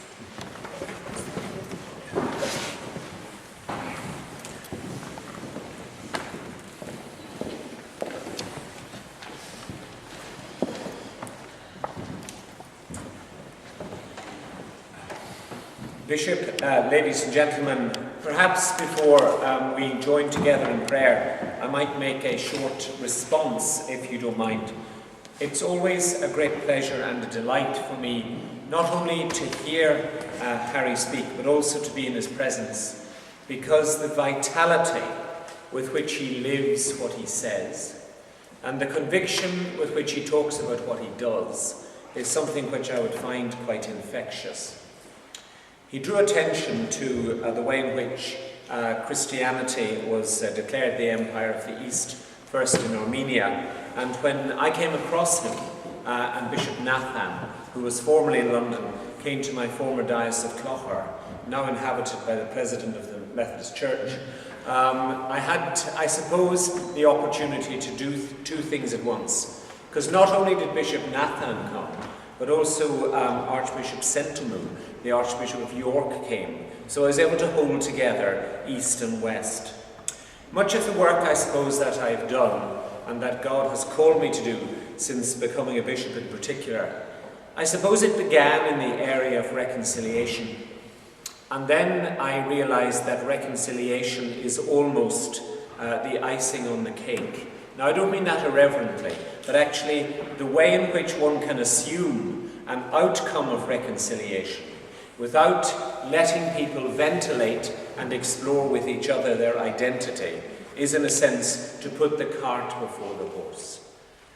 Bishop, ladies and gentlemen, perhaps before we join together in prayer, I might make a short response, if you don't mind. It's always a great pleasure and a delight for me not only to hear Harry speak, but also to be in his presence, because the vitality with which he lives what he says and the conviction with which he talks about what he does is something which I would find quite infectious. He drew attention to the way in which Christianity was declared the Empire of the East, first in Armenia. And when I came across him, and Bishop Nathan, who was formerly in London, came to my former diocese of Clogher, now inhabited by the president of the Methodist Church, I had, I suppose, the opportunity to do two things at once. Because not only did Bishop Nathan come, but also Archbishop Sentamu, the Archbishop of York, came. So I was able to hold together East and West. Much of the work, I suppose, that I've done and that God has called me to do since becoming a bishop in particular, I suppose it began in the area of reconciliation. And then I realized that reconciliation is almost the icing on the cake. Now, I don't mean that irreverently, but actually the way in which one can assume an outcome of reconciliation without letting people ventilate and explore with each other their identity is, in a sense, to put the cart before the horse.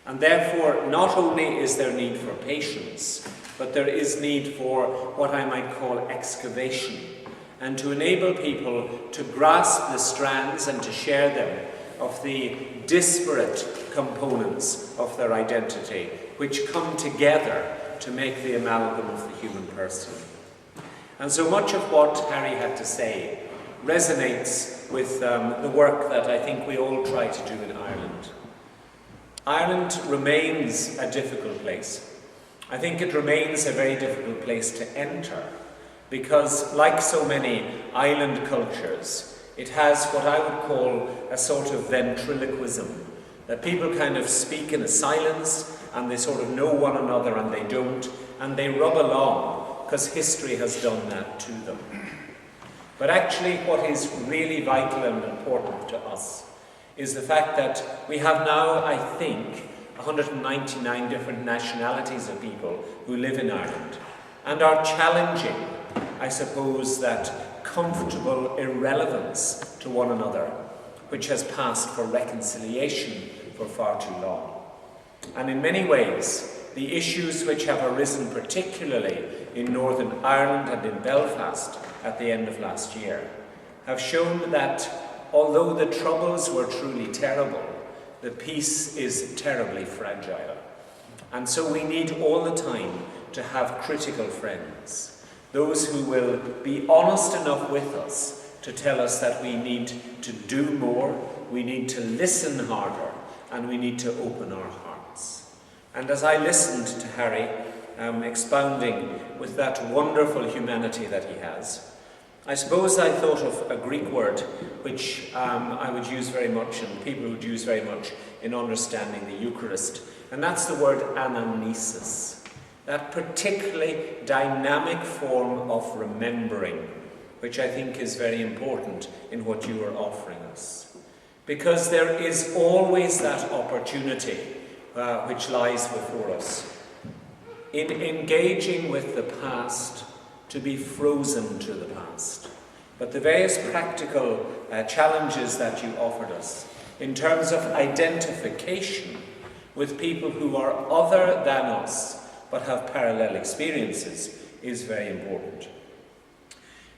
And therefore, not only is there need for patience, but there is need for what I might call excavation, and to enable people to grasp the strands and to share them of the disparate components of their identity, which come together to make the amalgam of the human person. And so much of what Harry had to say resonates with the work that I think we all try to do in Ireland. Ireland remains a difficult place. I think it remains a very difficult place to enter because, like so many island cultures, it has what I would call a sort of ventriloquism, that people kind of speak in a silence and they sort of know one another and they don't, and they rub along because history has done that to them. But actually what is really vital and important to us is the fact that we have now, I think, 199 different nationalities of people who live in Ireland and are challenging, I suppose, that comfortable irrelevance to one another, which has passed for reconciliation for far too long. And in many ways, the issues which have arisen particularly in Northern Ireland and in Belfast at the end of last year have shown that although the troubles were truly terrible, the peace is terribly fragile. And so we need all the time to have critical friends, those who will be honest enough with us to tell us that we need to do more, we need to listen harder, and we need to open our hearts. And as I listened to Harry expounding with that wonderful humanity that he has, I suppose I thought of a Greek word which I would use very much and people would use very much in understanding the Eucharist, and that's the word anamnesis, that particularly dynamic form of remembering, which I think is very important in what you are offering us. Because there is always that opportunity which lies before us in engaging with the past to be frozen to the past. But the various practical challenges that you offered us in terms of identification with people who are other than us but have parallel experiences is very important.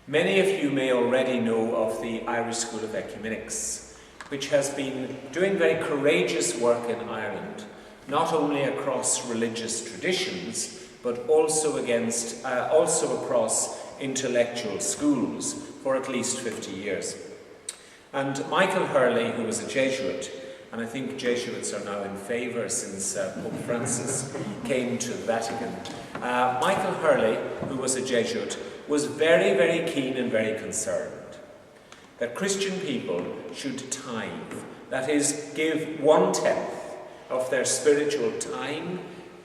Many of you may already know of the Irish School of Ecumenics, which has been doing very courageous work in Ireland, not only across religious traditions, but also across intellectual schools for at least 50 years. And Michael Hurley, who was a Jesuit, and I think Jesuits are now in favour since Pope Francis came to the Vatican. Michael Hurley, who was a Jesuit, was very, very keen and very concerned that Christian people should tithe, that is, give 1/10 of their spiritual time,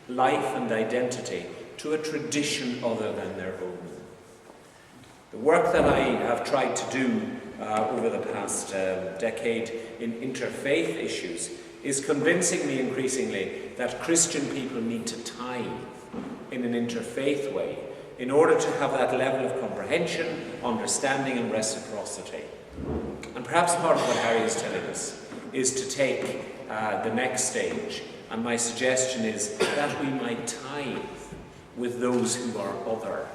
life and identity to a tradition other than their own. The work that I have tried to do over the past decade in interfaith issues is convincing me increasingly that Christian people need to tithe in an interfaith way in order to have that level of comprehension, understanding and reciprocity. And perhaps part of what Harry is telling us is to take the next stage, and my suggestion is that we might tithe with those who are other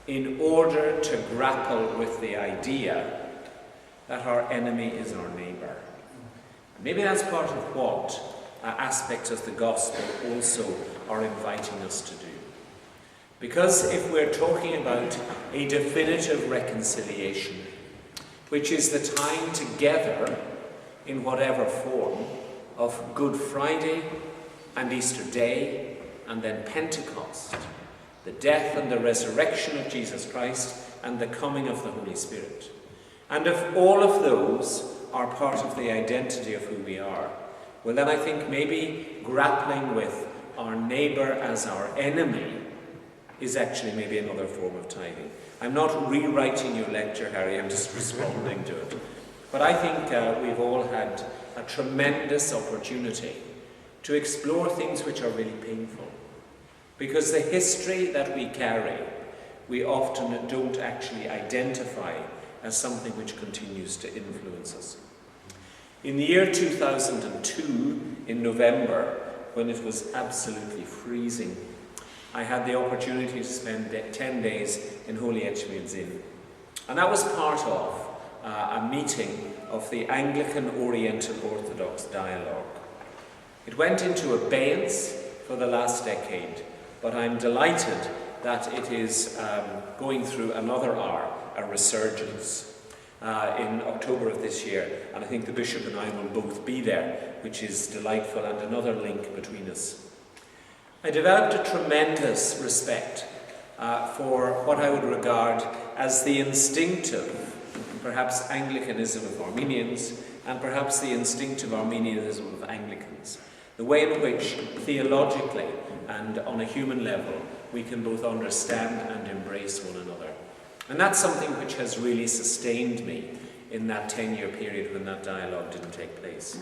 in order to grapple with the idea that our enemy is our neighbour. Maybe that's part of what aspects of the gospel also are inviting us to do. Because if we're talking about a definitive reconciliation, which is the time together in whatever form of Good Friday and Easter Day and then Pentecost, the death and the resurrection of Jesus Christ and the coming of the Holy Spirit. And if all of those are part of the identity of who we are, well then I think maybe grappling with our neighbour as our enemy is actually maybe another form of tithing. I'm not rewriting your lecture, Harry, I'm just responding to it. But I think we've all had a tremendous opportunity to explore things which are really painful. Because the history that we carry, we often don't actually identify as something which continues to influence us. In the year 2002, in November, when it was absolutely freezing, I had the opportunity to spend 10 days in Holy Etchmead's Inn. And that was part of a meeting of the Anglican Oriental Orthodox Dialogue. It went into abeyance for the last decade, but I'm delighted that it is going through another hour, a resurgence, in October of this year. And I think the Bishop and I will both be there, which is delightful and another link between us. I developed a tremendous respect for what I would regard as the instinctive, perhaps Anglicanism of Armenians, and perhaps the instinctive Armenianism of Anglicans. The way in which theologically and on a human level we can both understand and embrace one another. And that's something which has really sustained me in that 10-year period when that dialogue didn't take place.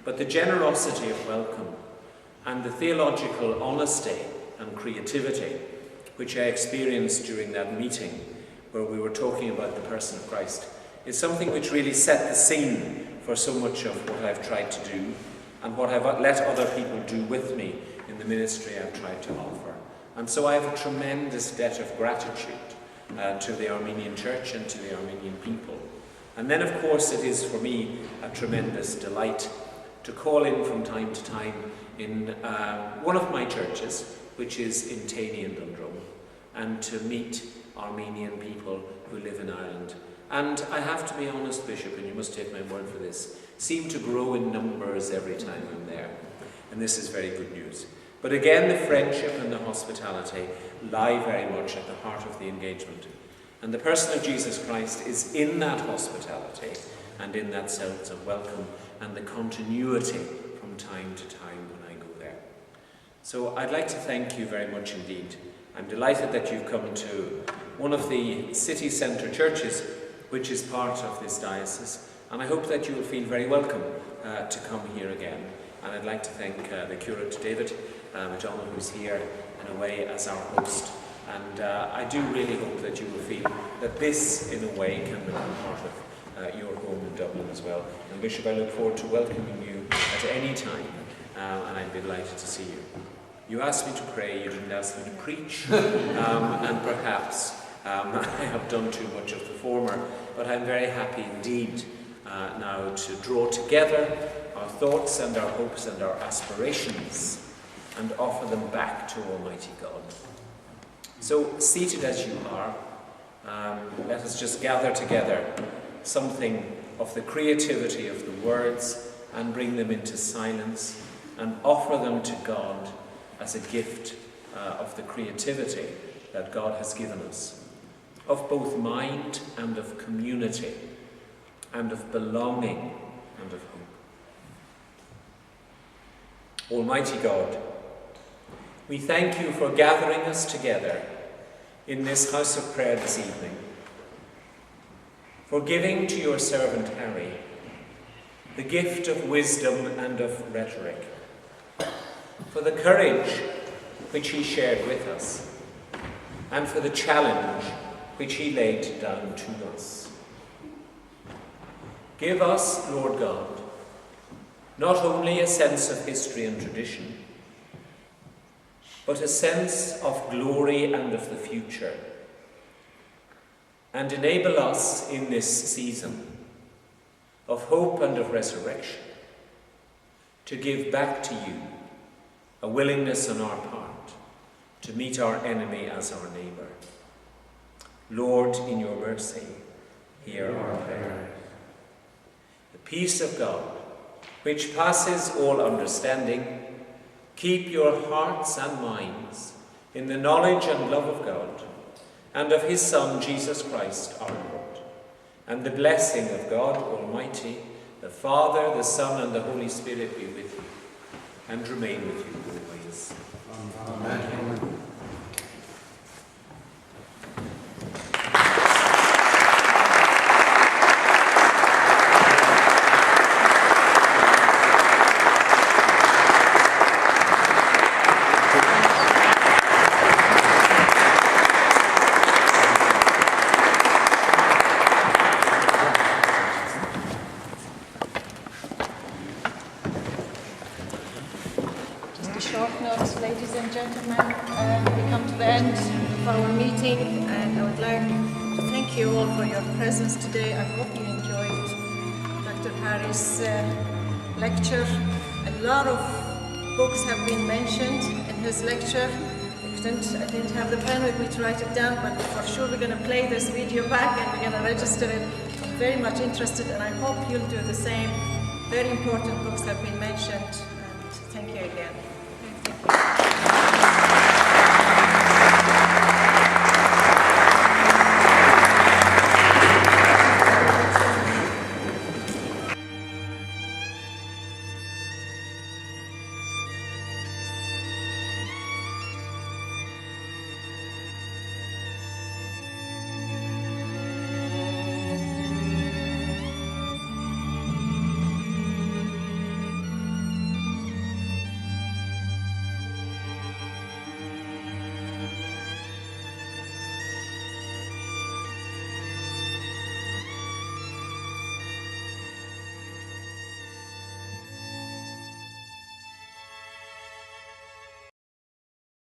But the generosity of welcome and the theological honesty and creativity which I experienced during that meeting where we were talking about the person of Christ is something which really set the scene for so much of what I've tried to do and what I've let other people do with me in the ministry I've tried to offer. And so I have a tremendous debt of gratitude to the Armenian Church and to the Armenian people. And then of course it is for me a tremendous delight to call in from time to time in one of my churches, which is in Taney and Dundrum, and to meet Armenian people who live in Ireland. And I have to be honest, Bishop, and you must take my word for this, seem to grow in numbers every time I'm there. And this is very good news. But again, the friendship and the hospitality lie very much at the heart of the engagement. And the person of Jesus Christ is in that hospitality and in that sense of welcome and the continuity from time to time when I go there. So I'd like to thank you very much indeed. I'm delighted that you've come to one of the city centre churches which is part of this diocese, and I hope that you will feel very welcome to come here again. And I'd like to thank the curate David McDonald, who's here in a way as our host. And I do really hope that you will feel that this, in a way, can become part of your home in Dublin as well. And Bishop, I look forward to welcoming you at any time, and I'd be delighted to see you. You asked me to pray, you didn't ask me to preach, and perhaps I have done too much of the former, but I'm very happy indeed now to draw together our thoughts and our hopes and our aspirations and offer them back to Almighty God. So, seated as you are, let us just gather together something of the creativity of the words and bring them into silence and offer them to God as a gift of the creativity that God has given us, of both mind and of community, and of belonging and of hope. Almighty God, we thank you for gathering us together in this house of prayer this evening, for giving to your servant Harry the gift of wisdom and of rhetoric, for the courage which he shared with us, and for the challenge which he laid down to us. Give us, Lord God, not only a sense of history and tradition, but a sense of glory and of the future, and enable us in this season of hope and of resurrection to give back to you a willingness on our part to meet our enemy as our neighbour. Lord, in your mercy, hear our prayer. The peace of God, which passes all understanding, keep your hearts and minds in the knowledge and love of God and of his Son, Jesus Christ, our Lord. And the blessing of God Almighty, the Father, the Son, and the Holy Spirit be with you and remain with you always. Amen. Amen. Today. I hope you enjoyed Dr. Harry's lecture. A lot of books have been mentioned in his lecture. I didn't have the pen with me to write it down, but for sure we're going to play this video back and we're going to register it. I'm very much interested, and I hope you'll do the same. Very important books have been mentioned.